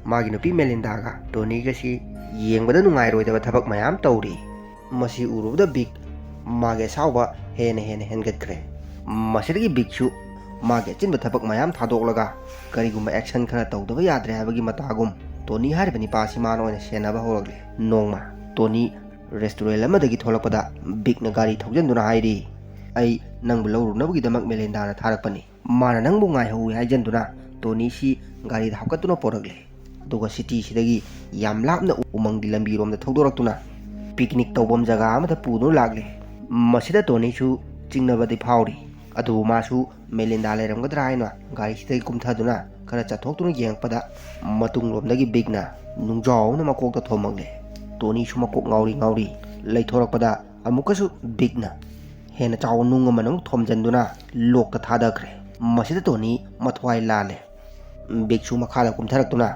ꯃꯥꯒꯤ ꯅꯨꯄꯤ ꯃꯦꯂꯤꯟꯗꯥꯒ ꯇꯣꯅꯤꯒꯁꯤ ꯌꯦꯡꯕꯗ ꯅꯨꯡꯉꯥꯏꯔꯣꯏꯗꯕ ꯊꯕꯛ ꯃꯌꯥꯝ ꯇꯧꯔꯤ꯫ ꯃꯁꯤ ꯎꯔꯨꯕꯗ ꯚꯤꯛ ꯃꯥꯒꯤ ꯑꯁꯥꯎꯕ ꯍꯦꯟꯅ ꯍꯦꯟꯒꯠꯈ꯭ꯔꯦ꯫ ꯃꯁꯤꯗꯒꯤ ꯚꯤꯛꯁꯨ ꯃꯥꯒꯤ ꯑꯆꯤꯟꯕ ꯊꯕꯛ ꯃꯌꯥꯝ ꯊꯥꯗꯣꯛꯂꯒ ꯀꯔꯤꯒꯨꯝꯕ ꯑꯦꯛꯁꯟ ꯈꯔ ꯇꯧꯗꯕ ꯌꯥꯗ꯭ꯔꯦ ꯍꯥꯏꯕꯒꯤ ꯃꯇꯥꯒꯨꯝ ꯇꯣꯅꯤ ꯍꯥꯏꯔꯤꯕ ꯅꯤꯄꯥꯁꯤ ꯃꯥꯅ ꯑꯣꯏꯅ ꯁꯦꯟꯅꯕ ꯍꯧꯔꯛꯂꯦ꯫ ꯅꯣꯡꯃ ꯇꯣꯅꯤ ꯔꯦꯁꯇꯨꯔꯦꯟ ꯑꯃꯗꯒꯤ ꯊꯣꯛꯂꯛꯄꯗ ꯚꯤꯛꯅ ꯒꯥꯔꯤ ꯊꯧꯖꯤꯟꯗꯨꯅ ꯍꯥꯏꯔꯤ, ꯑꯩ ꯅꯪꯕꯨ ꯂꯧꯔꯨꯅꯕꯒꯤꯗꯃꯛ ꯃꯦꯂꯤꯟꯗꯥꯅ ꯊꯥꯔꯛꯄꯅꯤ꯫ ꯃꯥꯅ ꯅꯪꯕꯨ ꯉꯥꯏꯍꯧꯏ ꯍꯥꯏꯖꯟꯗꯨꯅ ꯇꯣꯅꯤꯁꯤ ꯒꯥꯔꯤꯗ ꯍꯥꯞꯀꯠꯇꯨꯅ ꯄꯣꯔꯛꯂꯦ ꯑꯗꯨꯒ ꯁꯤꯇꯤꯁꯤꯗꯒꯤ ꯌꯥꯝ ꯂꯥꯞꯅ ꯎꯃꯪꯒꯤ ꯂꯝꯕꯤꯔꯣꯝꯗ ꯊꯧꯗꯣꯔꯛꯇꯨꯅ ꯄꯤꯛꯅꯤꯛ ꯇꯧꯐꯝ ꯖꯒꯥ ꯑꯃꯗ ꯄꯨꯗꯨꯅ ꯂꯥꯛꯂꯦ ꯃꯁꯤꯗ ꯇꯣꯅꯤꯁꯨ ꯆꯤꯡꯅꯕꯗꯤ ꯐꯥꯎꯔꯤ ꯑꯗꯨꯕꯨ ꯃꯥꯁꯨ ꯃꯦꯂꯤꯟꯗꯥ ꯂꯩꯔꯝꯒꯗ꯭ꯔꯥ ꯍꯥꯏꯅ ꯒꯥꯔꯤꯁꯤꯗꯒꯤ ꯀꯨꯝꯊꯗꯨꯅ ꯈꯔ ꯆꯠꯊꯣꯛꯇꯨꯅ ꯌꯦꯡꯉꯛꯄꯗ ꯃꯇꯨꯡꯂꯣꯝꯗꯒꯤ ꯕꯤꯛꯅ ꯅꯨꯡꯖꯥꯎ ꯑꯃꯅ ꯃꯀꯣꯛꯇ ꯊꯣꯝꯃꯛꯂꯦ ꯇꯣꯅꯤꯁꯨ ꯃꯀꯣꯛ ꯉꯥꯎꯔꯤ ꯂꯩꯊꯣꯔꯛꯄꯗ ꯑꯃꯨꯛꯀꯁꯨ ꯕꯤꯛꯅ ꯍꯦꯟꯅ ꯆꯥꯎꯕ ꯅꯨꯡ ꯑꯃꯅ ꯑꯃꯨꯛ ꯊꯣꯝꯖꯤꯟꯗꯨꯅ ꯂꯣꯛꯇ ꯊꯥꯗꯈ꯭ꯔꯦ ꯃꯁꯤꯗ ꯇꯣꯅꯤ ꯃꯊ꯭ꯋꯥꯏ ꯂꯥꯜꯂꯦ ꯕꯤꯛꯁꯨ ꯃꯈꯥꯗ ꯀꯨꯝꯊꯔꯛꯇꯨꯅ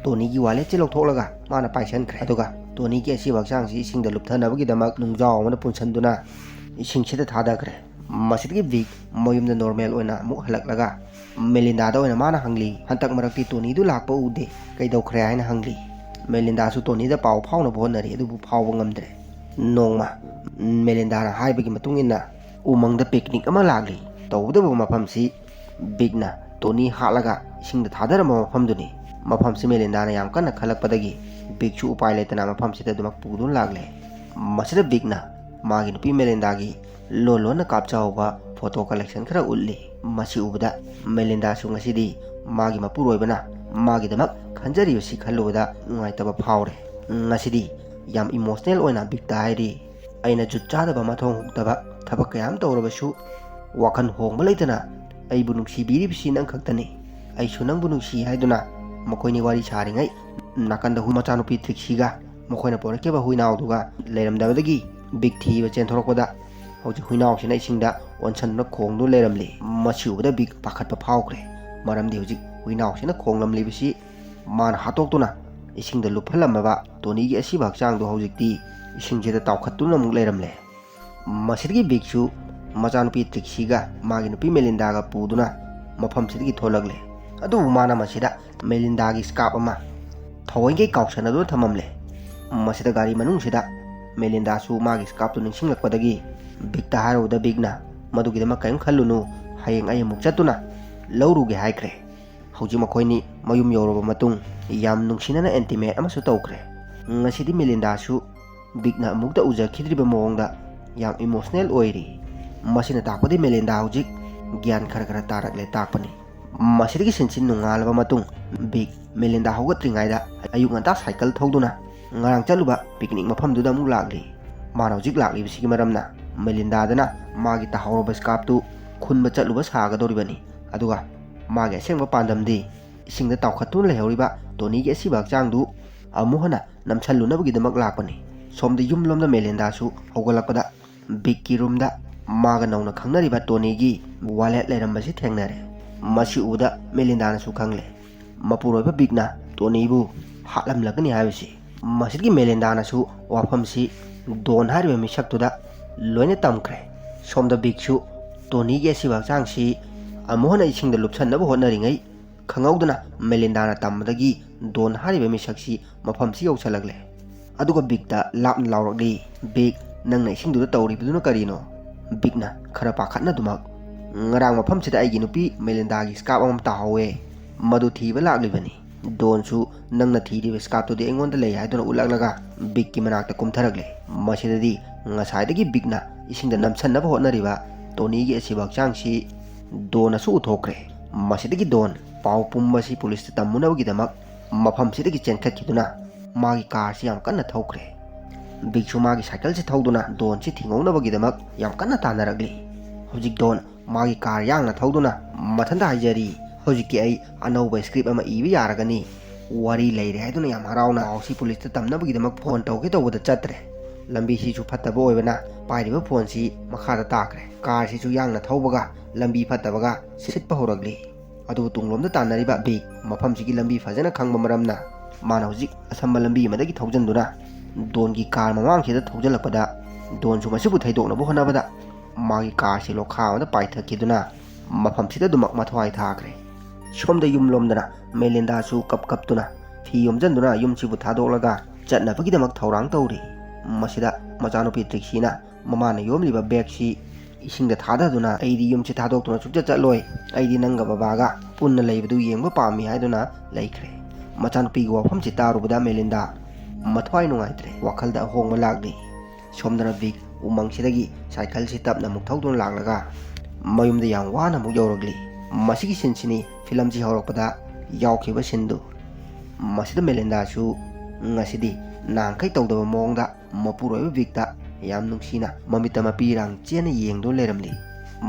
ꯇꯣꯅꯤꯒꯤ ꯋꯥꯂꯦꯠꯁꯤ ꯂꯧꯊꯣꯛꯂꯒ ꯃꯥꯅ ꯄꯥꯏꯁꯟꯈ꯭ꯔꯦ ꯑꯗꯨꯒ ꯇꯣꯅꯤꯒꯤ ꯑꯁꯤꯕ ꯍꯛꯆꯥꯡꯁꯤ ꯏꯁꯤꯡꯗ ꯂꯨꯞꯊꯅꯕꯒꯤꯗꯃꯛ ꯅꯨꯡꯖꯥꯎ ꯑꯃꯅ ꯄꯨꯟꯁꯤꯟꯗꯨꯅ ꯏꯁꯤꯡꯁꯤꯗ ꯊꯥꯗꯈ꯭ꯔꯦ ꯃꯁꯤꯗꯒꯤ ꯕꯤꯛ ꯃꯌꯨꯝꯗ ꯅꯣꯔꯃꯦꯜ ꯑꯣꯏꯅ ꯑꯃꯨꯛ ꯍꯜꯂꯛꯂꯒ ꯃꯦꯂꯤꯟꯗꯥꯗ ꯑꯣꯏꯅ ꯃꯥꯅ ꯍꯪꯂꯤ ꯍꯟꯇꯛ ꯃꯔꯛꯇꯤ ꯇꯣꯅꯤꯗꯨ ꯂꯥꯛꯄ ꯎꯗꯦ ꯀꯩꯗꯧꯈ꯭ꯔꯦ ꯍꯥꯏꯅ ꯍꯪꯂꯤ ꯃꯦꯂꯤꯟꯗꯥꯁꯨ ꯇꯣꯅꯤꯗ ꯄꯥꯎ ꯐꯥꯎꯅꯕ ꯍꯣꯠꯅꯔꯤ ꯑꯗꯨꯕꯨ ꯐꯥꯎꯕ ꯉꯝꯗ꯭ꯔꯦ ꯅꯣꯡꯃ ꯃꯦꯂꯤꯟꯗꯥꯅ ꯍꯥꯏꯕꯒꯤ ꯃꯇꯨꯡ ꯏꯟꯅ ꯎꯃꯪꯗ ꯄꯤꯛꯅꯤꯛ ꯑꯃ ꯂꯥꯛꯂꯤ ꯇꯧꯕꯇꯕꯨ ꯃꯐꯝꯁꯤ ꯕꯤꯛꯅ ꯇꯣꯅꯤ ꯍꯥꯠꯂꯒ ꯏꯁꯤꯡꯗ ꯊꯥꯗꯔꯝꯕ ꯃꯐꯝꯗꯨꯅꯤ ꯃꯐꯝꯁꯤ ꯃꯦꯂꯤꯟꯗꯥꯅ ꯌꯥꯝ ꯀꯟꯅ ꯈꯜꯂꯛꯄꯗꯒꯤ ꯕꯤꯛꯁꯨ ꯎꯄꯥꯏ ꯂꯩꯇꯅ ꯃꯐꯝꯁꯤꯗ ꯑꯗꯨꯃꯛ ꯄꯨꯗꯨꯅ ꯂꯥꯛꯂꯦ ꯃꯁꯤꯗ ꯕꯤꯛꯅ ꯃꯥꯒꯤ ꯅꯨꯄꯤ ꯃꯦꯂꯤꯟꯗꯥꯒꯤ ꯂꯣꯟꯅ ꯀꯥꯞꯆꯍꯧꯕ ꯐꯣꯇꯣ ꯀꯂꯦꯛꯁꯟ ꯈꯔ ꯎꯠꯂꯤ ꯃꯁꯤ ꯎꯕꯗ ꯃꯦꯂꯤꯟꯗꯥꯁꯨ ꯉꯁꯤꯗꯤ ꯃꯥꯒꯤ ꯃꯄꯨꯔꯣꯏꯕꯅ ꯃꯥꯒꯤꯗꯃꯛ ꯈꯟꯖꯔꯤꯕꯁꯤ ꯈꯜꯂꯨꯕꯗ ꯅꯨꯡꯉꯥꯏꯇꯕ ꯐꯥꯎꯔꯦ ꯉꯁꯤꯗꯤ ꯌꯥꯝ ꯏꯃꯣꯁꯅꯦꯜ ꯑꯣꯏꯅ ꯕꯤꯛꯇ ꯍꯥꯏꯔꯤ ꯑꯩꯅ ꯖꯨꯠ ꯆꯥꯗꯕ ꯃꯊꯣꯡ ꯍꯨꯛꯇꯕ ꯊꯕꯛ ꯀꯌꯥ ꯑꯃ ꯇꯧꯔꯕꯁꯨ ꯋꯥꯈꯜ ꯍꯣꯡꯕ ꯂꯩꯇꯅ ꯑꯩꯕꯨ ꯅꯨꯡꯁꯤꯕꯤꯔꯤꯕꯁꯤ ꯅꯪ ꯈꯛꯇꯅꯤ ꯑꯩꯁꯨ ꯅꯪꯕꯨ ꯅꯨꯡꯁꯤ ꯍꯥꯏꯗꯨꯅ ꯃꯈꯣꯏꯅꯤ ꯋꯥꯔꯤ ꯁꯥꯔꯤꯉꯩ ꯅꯥꯀꯟꯗ ꯃꯆꯥꯅꯨꯄꯤ ꯇ꯭ꯔꯤꯛꯁꯤꯒ ꯃꯈꯣꯏꯅ ꯄꯣꯔꯛꯈꯤꯕ ꯍꯨꯏꯅꯥꯎꯗꯨꯒ ꯂꯩꯔꯝꯗꯕꯗꯒꯤ ꯕꯤꯛ ꯊꯤꯕ ꯆꯦꯟꯊꯣꯔꯛꯄꯗ ꯍꯧꯖꯤꯛ ꯍꯨꯏꯅꯥꯎꯁꯤꯅ ꯏꯁꯤꯡꯗ ꯑꯣꯟꯁꯟꯗꯨꯅ ꯈꯣꯡꯗꯨꯅ ꯂꯩꯔꯝꯂꯤ ꯃꯁꯤ ꯎꯕꯗ ꯕꯤꯛ ꯄꯥꯈꯠꯄ ꯐꯥꯎꯈ꯭ꯔꯦ ꯃꯔꯝꯗꯤ ꯍꯧꯖꯤꯛ ꯍꯨꯏꯅꯥꯎꯁꯤꯅ ꯈꯣꯡꯂꯝꯂꯤꯕꯁꯤ ꯃꯥꯅ ꯍꯥꯠꯇꯣꯛꯇꯨꯅ ꯏꯁꯤꯡꯗ ꯂꯨꯞꯍꯜꯂꯝꯃꯕ ꯇꯣꯅꯤꯒꯤ ꯑꯁꯤꯕ ꯍꯛꯆꯥꯡꯗꯨ ꯍꯧꯖꯤꯛꯇꯤ ꯏꯁꯤꯡꯁꯤꯗ ꯇꯥꯎꯈꯠꯇꯨꯅ ꯑꯃꯨꯛ ꯂꯩꯔꯝꯂꯦ ꯃꯁꯤꯗꯒꯤ ꯕꯤꯛꯁꯨ ꯃꯆꯥꯅꯨꯄꯤ ꯇ꯭ꯔꯤꯛꯁꯤꯒ ꯃꯥꯒꯤ ꯅꯨꯄꯤ ꯃꯦꯂꯤꯟꯗꯥꯒ ꯄꯨꯗꯨꯅ ꯃꯐꯝꯁꯤꯗꯒꯤ ꯊꯣꯛꯂꯛꯂꯦ ꯑꯗꯨꯕꯨ ꯃꯥꯅ ꯃꯁꯤꯗ ꯃꯦꯂꯤꯟꯗꯥꯒꯤ ꯁ꯭ꯀꯥꯞ ꯑꯃ ꯊꯑꯣꯏꯒꯩ ꯀꯥꯎꯁꯟꯅꯗꯨꯅ ꯊꯝꯃꯝꯂꯦ ꯃꯁꯤꯗ ꯒꯥꯔꯤ ꯃꯅꯨꯡꯁꯤꯗ ꯃꯦꯂꯤꯟꯗꯥꯁꯨ ꯃꯥꯒꯤ ꯁ꯭ꯀꯥꯞꯇꯨ ꯅꯤꯡꯁꯤꯡꯂꯛꯄꯗꯒꯤ ꯕꯤꯛꯇ ꯍꯥꯏꯔꯨꯕꯗ ꯕꯤꯛꯅ ꯃꯗꯨꯒꯤꯗꯃꯛ ꯀꯔꯤꯝ ꯈꯜꯂꯨꯅꯨ ꯍꯌꯦꯡ ꯑꯩ ꯑꯃꯨꯛ ꯆꯠꯇꯨꯅ ꯂꯧꯔꯨꯒꯦ ꯍꯥꯏꯈ꯭ꯔꯦ ꯍꯧꯖꯤꯛ ꯃꯈꯣꯏꯅꯤ ꯃꯌꯨꯝ ꯌꯧꯔꯕ ꯃꯇꯨꯡ ꯌꯥꯝ ꯅꯨꯡꯁꯤꯅꯅ ꯑꯦꯟꯇꯤꯃꯦꯠ ꯑꯃꯁꯨ ꯇꯧꯈ꯭ꯔꯦ ꯉꯁꯤꯗꯤ ꯃꯦꯂꯤꯟꯗꯥꯁꯨ ꯕꯤꯛꯅ ꯑꯃꯨꯛꯇ ꯎꯖꯈꯤꯗ꯭ꯔꯤꯕ ꯃꯑꯣꯡꯗ ꯌꯥꯝ ꯏꯃꯣꯁꯅꯦꯜ ꯑꯣꯏꯔꯤ ꯃꯁꯤꯅ ꯇꯥꯛꯄꯗꯤ ꯃꯦꯂꯤꯟꯗꯥ ꯍꯧꯖꯤꯛ ꯒ꯭ꯌꯥꯟ ꯈꯔ ꯇꯥꯔꯛꯂꯦ ꯇꯥꯛꯄꯅꯤ ꯃꯁꯤꯗꯒꯤ ꯁꯤꯟꯁꯤ ꯅꯣꯡꯉꯥꯜꯂꯕ ꯃꯇꯨꯡ ꯕꯤꯛ ꯃꯦꯂꯤꯟꯗꯥ ꯍꯧꯒꯠꯇ꯭ꯔꯤꯉꯩꯗ ꯑꯌꯨꯛ ꯉꯟꯇꯥ ꯁꯥꯏꯀꯜ ꯊꯧꯗꯨꯅ ꯉꯔꯥꯡ ꯆꯠꯂꯨꯕ ꯄꯤꯛꯅꯤꯛ ꯃꯐꯝꯗꯨꯗ ꯑꯃꯨꯛ ꯂꯥꯛꯂꯤ ꯃꯥꯅ ꯍꯧꯖꯤꯛ ꯂꯥꯛꯂꯤꯕꯁꯤꯒꯤ ꯃꯔꯝꯅ ꯃꯦꯂꯤꯟꯗꯥꯗꯅ ꯃꯥꯒꯤ ꯇꯥꯍꯧꯔꯕ ꯁ꯭ꯀꯥꯞꯇꯨ ꯈꯨꯟꯕ ꯆꯠꯂꯨꯕ ꯁꯥꯒꯗꯧꯔꯤꯕꯅꯤ ꯑꯗꯨꯒ ꯃꯥꯒꯤ ꯑꯁꯦꯡꯕ ꯄꯥꯟꯗꯝꯗꯤ ꯏꯁꯤꯡꯗ ꯇꯥꯎꯈꯠꯇꯨꯅ ꯂꯩꯍꯧꯔꯤꯕ ꯇꯣꯅꯤꯒꯤ ꯑꯁꯤꯕ ꯍꯛꯆꯥꯡꯗꯨ ꯑꯃꯨꯛ ꯍꯟꯅ ꯅꯝꯁꯜꯂꯨꯅꯕꯒꯤꯗꯃꯛ ꯂꯥꯛꯄꯅꯤ ꯁꯣꯝꯗ ꯌꯨꯝꯂꯣꯝꯗ ꯃꯦꯂꯤꯟꯗꯥꯁꯨ ꯍꯧꯒꯠꯂꯛꯄꯗ ꯕꯤꯛꯀꯤ ꯔꯨꯝꯗ ꯃꯥꯒ ꯅꯧꯅ ꯈꯪꯅꯔꯤꯕ ꯇꯣꯅꯤꯒꯤ ꯋꯥꯂꯦꯠ ꯂꯩꯔꯝꯕꯁꯤ ꯊꯦꯡꯅꯔꯦ ꯃꯁꯤ ꯎꯕꯗ ꯃꯦꯂꯤꯟꯗꯥꯅꯁꯨ ꯈꯪꯂꯦ ꯃꯄꯨꯔꯣꯏꯕ ꯕꯤꯛꯅ ꯇꯣꯅꯤꯕꯨ ꯍꯥꯠꯂꯝꯂꯒꯅꯤ ꯍꯥꯏꯕꯁꯤ ꯃꯁꯤꯗꯒꯤ ꯃꯦꯂꯤꯟꯗꯥꯅꯁꯨ ꯋꯥꯐꯝꯁꯤ ꯗꯣꯟ ꯍꯥꯏꯔꯤꯕ ꯃꯤꯁꯛꯇꯨꯗ ꯂꯣꯏꯅ ꯇꯝꯈ꯭ꯔꯦ ꯁꯣꯝꯗ ꯕꯤꯛꯁꯨ ꯇꯣꯅꯤꯒꯤ ꯑꯁꯤꯕ ꯍꯛꯆꯥꯡꯁꯤ ꯑꯃꯨꯛ ꯍꯟꯅ ꯏꯁꯤꯡꯗ ꯂꯨꯞꯁꯟꯅꯕ ꯍꯣꯠꯅꯔꯤꯉꯩ ꯈꯪꯍꯧꯗꯅ ꯃꯦꯂꯤꯟꯗꯥꯅ ꯇꯝꯕꯗꯒꯤ ꯗꯣꯟ ꯍꯥꯏꯔꯤꯕ ꯃꯤꯁꯛꯁꯤ ꯃꯐꯝꯁꯤ ꯌꯧꯁꯜꯂꯛꯂꯦ ꯑꯗꯨꯒ ꯕꯤꯛꯇ ꯂꯥꯞꯅ ꯂꯥꯎꯔꯛꯂꯤ ꯕꯤꯛ ꯅꯪꯅ ꯏꯁꯤꯡꯗꯨꯗ ꯇꯧꯔꯤꯕꯗꯨꯅ ꯀꯔꯤꯅꯣ ꯕꯤꯛꯅ ꯈꯔ ꯄꯥꯈꯠꯅꯗꯨꯃꯛ ꯉꯔꯥꯡ ꯃꯐꯝꯁꯤꯗ ꯑꯩꯒꯤ ꯅꯨꯄꯤ ꯃꯦꯂꯤꯟꯗꯥꯒꯤ ꯁ꯭ꯀꯥꯞ ꯑꯃ ꯇꯥꯍꯧꯋꯦ ꯃꯗꯨ ꯊꯤꯕ ꯂꯥꯛꯂꯤꯕꯅꯤ ꯗꯣꯟꯁꯨ ꯅꯪꯅ ꯊꯤꯔꯤꯕ ꯁ꯭ꯀꯥꯞꯇꯨꯗꯤ ꯑꯩꯉꯣꯟꯗ ꯂꯩ ꯍꯥꯏꯗꯨꯅ ꯎꯠꯂꯛꯂꯒ ꯕꯤꯛꯀꯤ ꯃꯅꯥꯛꯇ ꯀꯨꯝꯊꯔꯛꯂꯦ ꯃꯁꯤꯗꯗꯤ ꯉꯁꯥꯏꯗꯒꯤ ꯕꯤꯛꯅ ꯏꯁꯤꯡꯗ ꯅꯝꯁꯟꯅꯕ ꯍꯣꯠꯅꯔꯤꯕ ꯇꯣꯅꯤꯒꯤ ꯑꯁꯤꯕ ꯍꯛꯆꯥꯡꯁꯤ ꯗꯣꯟꯅꯁꯨ ꯎꯊꯣꯛꯈ꯭ꯔꯦ ꯃꯁꯤꯗꯒꯤ ꯗꯣꯟ ꯄꯥꯎ ꯄꯨꯝꯕꯁꯤ ꯄꯨꯂꯤꯁꯇ ꯇꯝꯃꯨꯅꯕꯒꯤꯗꯃꯛ ꯃꯐꯝꯁꯤꯗꯒꯤ ꯆꯦꯟꯈꯠꯈꯤꯗꯨꯅ ꯃꯥꯒꯤ ꯀꯥꯔꯁꯤ ꯌꯥꯝ ꯀꯟꯅ ꯊꯧꯈ꯭ꯔꯦ ꯕꯤꯛꯁꯨ ꯃꯥꯒꯤ ꯁꯥꯏꯀꯜꯁꯤ ꯊꯧꯗꯨꯅ ꯗꯣꯟꯁꯤ ꯊꯤꯡꯍꯧꯅꯕꯒꯤꯗꯃꯛ ꯌꯥꯝ ꯀꯟꯅ ꯇꯥꯟꯅꯔꯛꯂꯤ ꯍꯧꯖꯤꯛ ꯗꯣꯟ ꯃꯥꯒꯤ ꯀꯥꯔ ꯌꯥꯡꯅ ꯊꯧꯗꯨꯅ ꯃꯊꯟꯇ ꯍꯥꯏꯖꯔꯤ ꯍꯧꯖꯤꯛꯀꯤ ꯑꯩ ꯑꯅꯧꯕ ꯁ꯭ꯀ꯭ꯔꯤꯞ ꯑꯃ ꯏꯕ ꯌꯥꯔꯒꯅꯤ ꯋꯥꯔꯤ ꯂꯩꯔꯦ ꯍꯥꯏꯗꯨꯅ ꯌꯥꯝ ꯍꯔꯥꯎꯅ ꯄꯥꯎꯁꯤ ꯄꯨꯂꯤꯁꯇ ꯇꯝꯅꯕꯒꯤꯗꯃꯛ ꯐꯣꯟ ꯇꯧꯒꯦ ꯇꯧꯕꯗ ꯆꯠꯇ꯭ꯔꯦ ꯂꯝꯕꯤꯁꯤꯁꯨ ꯐꯠꯇꯕ ꯑꯣꯏꯕꯅ ꯄꯥꯏꯔꯤꯕ ꯐꯣꯟꯁꯤ ꯃꯈꯥꯗ ꯇꯥꯈ꯭ꯔꯦ ꯀꯥꯔꯁꯤꯁꯨ ꯌꯥꯡꯅ ꯊꯧꯕꯒ ꯂꯝꯕꯤ ꯐꯠꯇꯕꯒ ꯁꯤꯠꯄ ꯍꯧꯔꯛꯂꯤ ꯑꯗꯨꯕꯨ ꯇꯨꯡꯂꯣꯝꯗ ꯇꯥꯟꯅꯔꯤꯕ ꯕꯤꯛ ꯃꯐꯝꯁꯤꯒꯤ ꯂꯝꯕꯤ ꯐꯖꯅ ꯈꯪꯕ ꯃꯔꯝꯅ ꯃꯥꯅ ꯍꯧꯖꯤꯛ ꯑꯁꯝꯕ ꯂꯝꯕꯤ ꯑꯃꯗꯒꯤ ꯊꯧꯖꯤꯟꯗꯨꯅ ꯗꯣꯟꯒꯤ ꯀꯥꯔ ꯃꯃꯥꯡꯁꯤꯗ ꯊꯧꯖꯤꯜꯂꯛꯄꯗ ꯗꯣꯟꯁꯨ ꯃꯁꯤꯕꯨ ꯊꯩꯗꯣꯛꯅꯕ ꯍꯣꯠꯅꯕꯗ ꯃꯥꯒꯤ ꯀꯥꯔꯁꯤ ꯂꯣꯈꯥ ꯑꯃꯗ ꯄꯥꯏꯊꯈꯤꯗꯨꯅ ꯃꯐꯝꯁꯤꯗ ꯑꯗꯨꯃꯛ ꯃꯊ꯭ꯋꯥꯏ ꯊꯥꯈ꯭ꯔꯦ ꯁꯣꯝꯗ ꯌꯨꯝꯂꯣꯝꯗꯅ ꯃꯦꯂꯤꯟꯗꯥꯁꯨ ꯀꯞꯇꯨꯅ ꯐꯤ ꯌꯣꯝꯖꯟꯗꯨꯅ ꯌꯨꯝꯁꯤꯕꯨ ꯊꯥꯗꯣꯛꯂꯒ ꯆꯠꯅꯕꯒꯤꯗꯃꯛ ꯊꯧꯔꯥꯡ ꯇꯧꯔꯤ ꯃꯁꯤꯗ ꯃꯆꯥꯅꯨꯄꯤ ꯇ꯭ꯔꯤꯛꯁꯤꯅ ꯃꯃꯥꯅ ꯌꯣꯝꯂꯤꯕ ꯕꯦꯒꯁꯤ ꯏꯁꯤꯡꯗ ꯊꯥꯗꯗꯨꯅ ꯑꯩꯗꯤ ꯌꯨꯝꯁꯤ ꯊꯥꯗꯣꯛꯇꯨꯅ ꯁꯨꯡꯆꯠ ꯆꯠꯂꯣꯏ ꯑꯩꯗꯤ ꯅꯪꯒ ꯕꯕꯥꯒ ꯄꯨꯟꯅ ꯂꯩꯕꯗꯨ ꯌꯦꯡꯕ ꯄꯥꯝꯃꯤ ꯍꯥꯏꯗꯨꯅ ꯂꯩꯈ꯭ꯔꯦ ꯃꯆꯥꯅꯨꯄꯤꯒꯤ ꯋꯥꯐꯝꯁꯤ ꯇꯥꯔꯨꯕꯗ ꯃꯦꯂꯤꯟꯗꯥ ꯃꯊ꯭ꯋꯥꯏ ꯅꯨꯡꯉꯥꯏꯇ꯭ꯔꯦ ꯋꯥꯈꯜꯗ ꯑꯍꯣꯡꯕ ꯂꯥꯛꯂꯤ ꯁꯣꯝꯗꯅ ꯕꯤꯛ ꯎꯃꯪꯁꯤꯗꯒꯤ ꯁꯥꯏꯀꯜꯁꯤ ꯇꯞꯅ ꯑꯃꯨꯛ ꯊꯧꯗꯨꯅ ꯂꯥꯛꯂꯒ ꯃꯌꯨꯝꯗ ꯌꯥꯝ ꯋꯥꯅ ꯑꯃꯨꯛ ꯌꯧꯔꯛꯂꯤ ꯃꯁꯤꯒꯤ ꯁꯤꯟꯁꯤꯅꯤ ꯐꯤꯂꯝꯁꯤ ꯍꯧꯔꯛꯄꯗ ꯌꯥꯎꯈꯤꯕ ꯁꯤꯟꯗꯨ ꯃꯁꯤꯗ ꯃꯦꯂꯤꯟꯗꯥꯁꯨ ꯉꯁꯤꯗꯤ ꯅꯍꯥꯟꯈꯩ ꯇꯧꯗꯕ ꯃꯑꯣꯡꯗ ꯃꯄꯨꯔꯣꯏꯕ ꯕꯤꯛꯇ ꯌꯥꯝ ꯅꯨꯡꯁꯤꯅ ꯃꯃꯤꯠꯇ ꯃꯄꯤꯔꯥꯡ ꯆꯦꯟꯅ ꯌꯦꯡꯗꯨꯅ ꯂꯩꯔꯝꯂꯤ꯫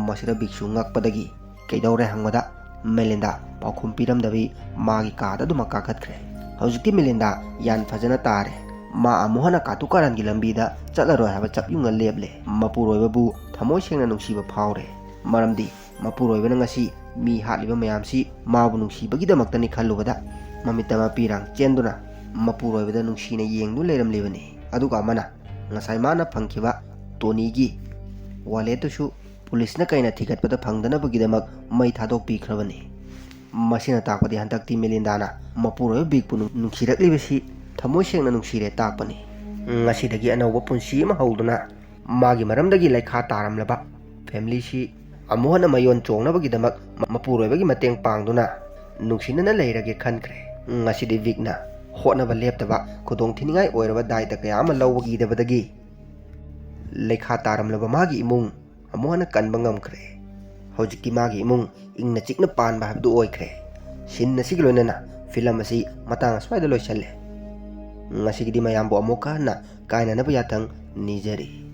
ꯃꯁꯤꯗ ꯕꯤꯛꯁꯨ ꯉꯛꯄꯗꯒꯤ ꯀꯩꯗꯧꯔꯦ ꯍꯪꯕꯗ ꯃꯦꯂꯤꯟꯗꯥ ꯄꯥꯎꯈꯨꯝ ꯄꯤꯔꯝꯗꯕꯤ ꯃꯥꯒꯤ ꯀꯥꯗ ꯑꯗꯨꯃꯛ ꯀꯥꯈꯠꯈ꯭ꯔꯦ꯫ ꯍꯧꯖꯤꯛꯇꯤ ꯃꯦꯂꯤꯟꯗꯥ ꯌꯥꯝ ꯐꯖꯅ ꯇꯥꯔꯦ꯫ ꯃꯥ ꯑꯃꯨꯛ ꯍꯟꯅ ꯀꯥꯇꯨ ꯀꯥꯔꯟꯒꯤ ꯂꯝꯕꯤꯗ ꯆꯠꯂꯔꯣꯏ ꯍꯥꯏꯕ ꯆꯞꯌꯨꯡꯅ ꯂꯦꯞꯂꯦ꯫ ꯃꯄꯨꯔꯣꯏꯕꯕꯨ ꯊꯃꯣꯏ ꯁꯦꯡꯅ ꯅꯨꯡꯁꯤꯕ ꯐꯥꯎꯔꯦ, ꯃꯔꯝꯗꯤ ꯃꯄꯨꯔꯣꯏꯕꯅ ꯉꯁꯤ ꯃꯤ ꯍꯥꯠꯂꯤꯕ ꯃꯌꯥꯝꯁꯤ ꯃꯥꯕꯨ ꯅꯨꯡꯁꯤꯕꯒꯤꯗꯃꯛꯇꯅꯤ ꯈꯜꯂꯨꯕꯗ ꯃꯃꯤꯠꯇ ꯃꯄꯤꯔꯥꯡ ꯆꯦꯟꯗꯨꯅ ꯃꯄꯨꯔꯣꯏꯕꯗ ꯅꯨꯡꯁꯤꯅ ꯌꯦꯡꯗꯨꯅ ꯂꯩꯔꯝꯂꯤꯕꯅꯤ꯫ ꯑꯗꯨꯒ ꯑꯃꯅ ꯉꯁꯥꯏ ꯃꯥꯅ ꯐꯪꯈꯤꯕ ꯇꯣꯅꯤꯒꯤ ꯋꯥꯂꯦꯠꯇꯨꯁꯨ ꯄꯨꯂꯤꯁꯅ ꯀꯩꯅ ꯊꯤꯒꯠꯄꯗ ꯐꯪꯗꯅꯕꯒꯤꯗꯃꯛ ꯃꯩ ꯊꯥꯗꯣꯛꯄꯤꯈ꯭ꯔꯕꯅꯤ꯫ ꯃꯁꯤꯅ ꯇꯥꯛꯄꯗꯤ ꯍꯟꯗꯛꯇꯤ ꯃꯦꯂꯤꯟꯗꯥꯅ ꯃꯄꯨꯔꯣꯏꯕ ꯕꯤꯛꯄꯨ ꯅꯨꯡꯁꯤꯔꯛꯂꯤꯕꯁꯤ ꯊꯃꯣꯏ ꯁꯦꯡꯅ ꯅꯨꯡꯁꯤꯔꯦ ꯇꯥꯛꯄꯅꯤ꯫ ꯉꯁꯤꯗꯒꯤ ꯑꯅꯧꯕ ꯄꯨꯟꯁꯤ ꯑꯃ ꯍꯧꯗꯨꯅ ꯃꯥꯒꯤ ꯃꯔꯝꯗꯒꯤ ꯂꯩꯈꯥ ꯇꯥꯔꯝꯂꯕ ꯐꯦꯃꯤꯂꯤꯁꯤ ꯑꯃꯨꯛ ꯍꯟꯅ ꯃꯌꯣꯟ ꯆꯣꯡꯅꯕꯒꯤꯗꯃꯛ ꯃꯄꯨꯔꯣꯏꯕꯒꯤ ꯃꯇꯦꯡ ꯄꯥꯡꯗꯨꯅ ꯅꯨꯡꯁꯤꯅꯅ ꯂꯩꯔꯒꯦ ꯈꯟꯈ꯭ꯔꯦ꯫ ꯉꯁꯤꯗꯤ ꯕꯤꯛꯅ ꯍꯣꯠꯅꯕ ꯂꯦꯞꯇꯕ ꯈꯨꯗꯣꯡꯊꯤꯅꯤꯡꯉꯥꯏ ꯑꯣꯏꯔꯕ ꯗꯥꯏꯇ ꯀꯌꯥ ꯑꯃ ꯂꯧꯕꯒꯤꯗꯕꯗꯒꯤ ꯂꯩꯈꯥ ꯇꯥꯔꯝꯂꯕ ꯃꯥꯒꯤ ꯏꯃꯨꯡ ꯑꯃꯨꯛ ꯍꯟꯅ ꯀꯟꯕ ꯉꯝꯈ꯭ꯔꯦ꯫ ꯍꯧꯖꯤꯛꯇꯤ ꯃꯥꯒꯤ ꯏꯃꯨꯡ ꯏꯪꯅ ꯆꯤꯛꯅ ꯄꯥꯟꯕ ꯍꯥꯏꯕꯗꯨ ꯑꯣꯏꯈ꯭ꯔꯦ꯫ ꯁꯤꯟ ꯑꯁꯤꯒ ꯂꯣꯏꯅꯅ ꯐꯤꯂꯝ ꯑꯁꯤ ꯃꯇꯥꯡ ꯑꯁ꯭ꯋꯥꯏꯗ ꯂꯣꯏꯁꯜꯂꯦ꯫ ꯉꯁꯤꯒꯤꯗꯤ ꯃꯌꯥꯝꯕꯨ ꯑꯃꯨꯛꯀ ꯍꯟꯅ ꯀꯥꯏꯅꯅꯕ ꯌꯥꯊꯪ ꯅꯤꯖꯔꯤ꯫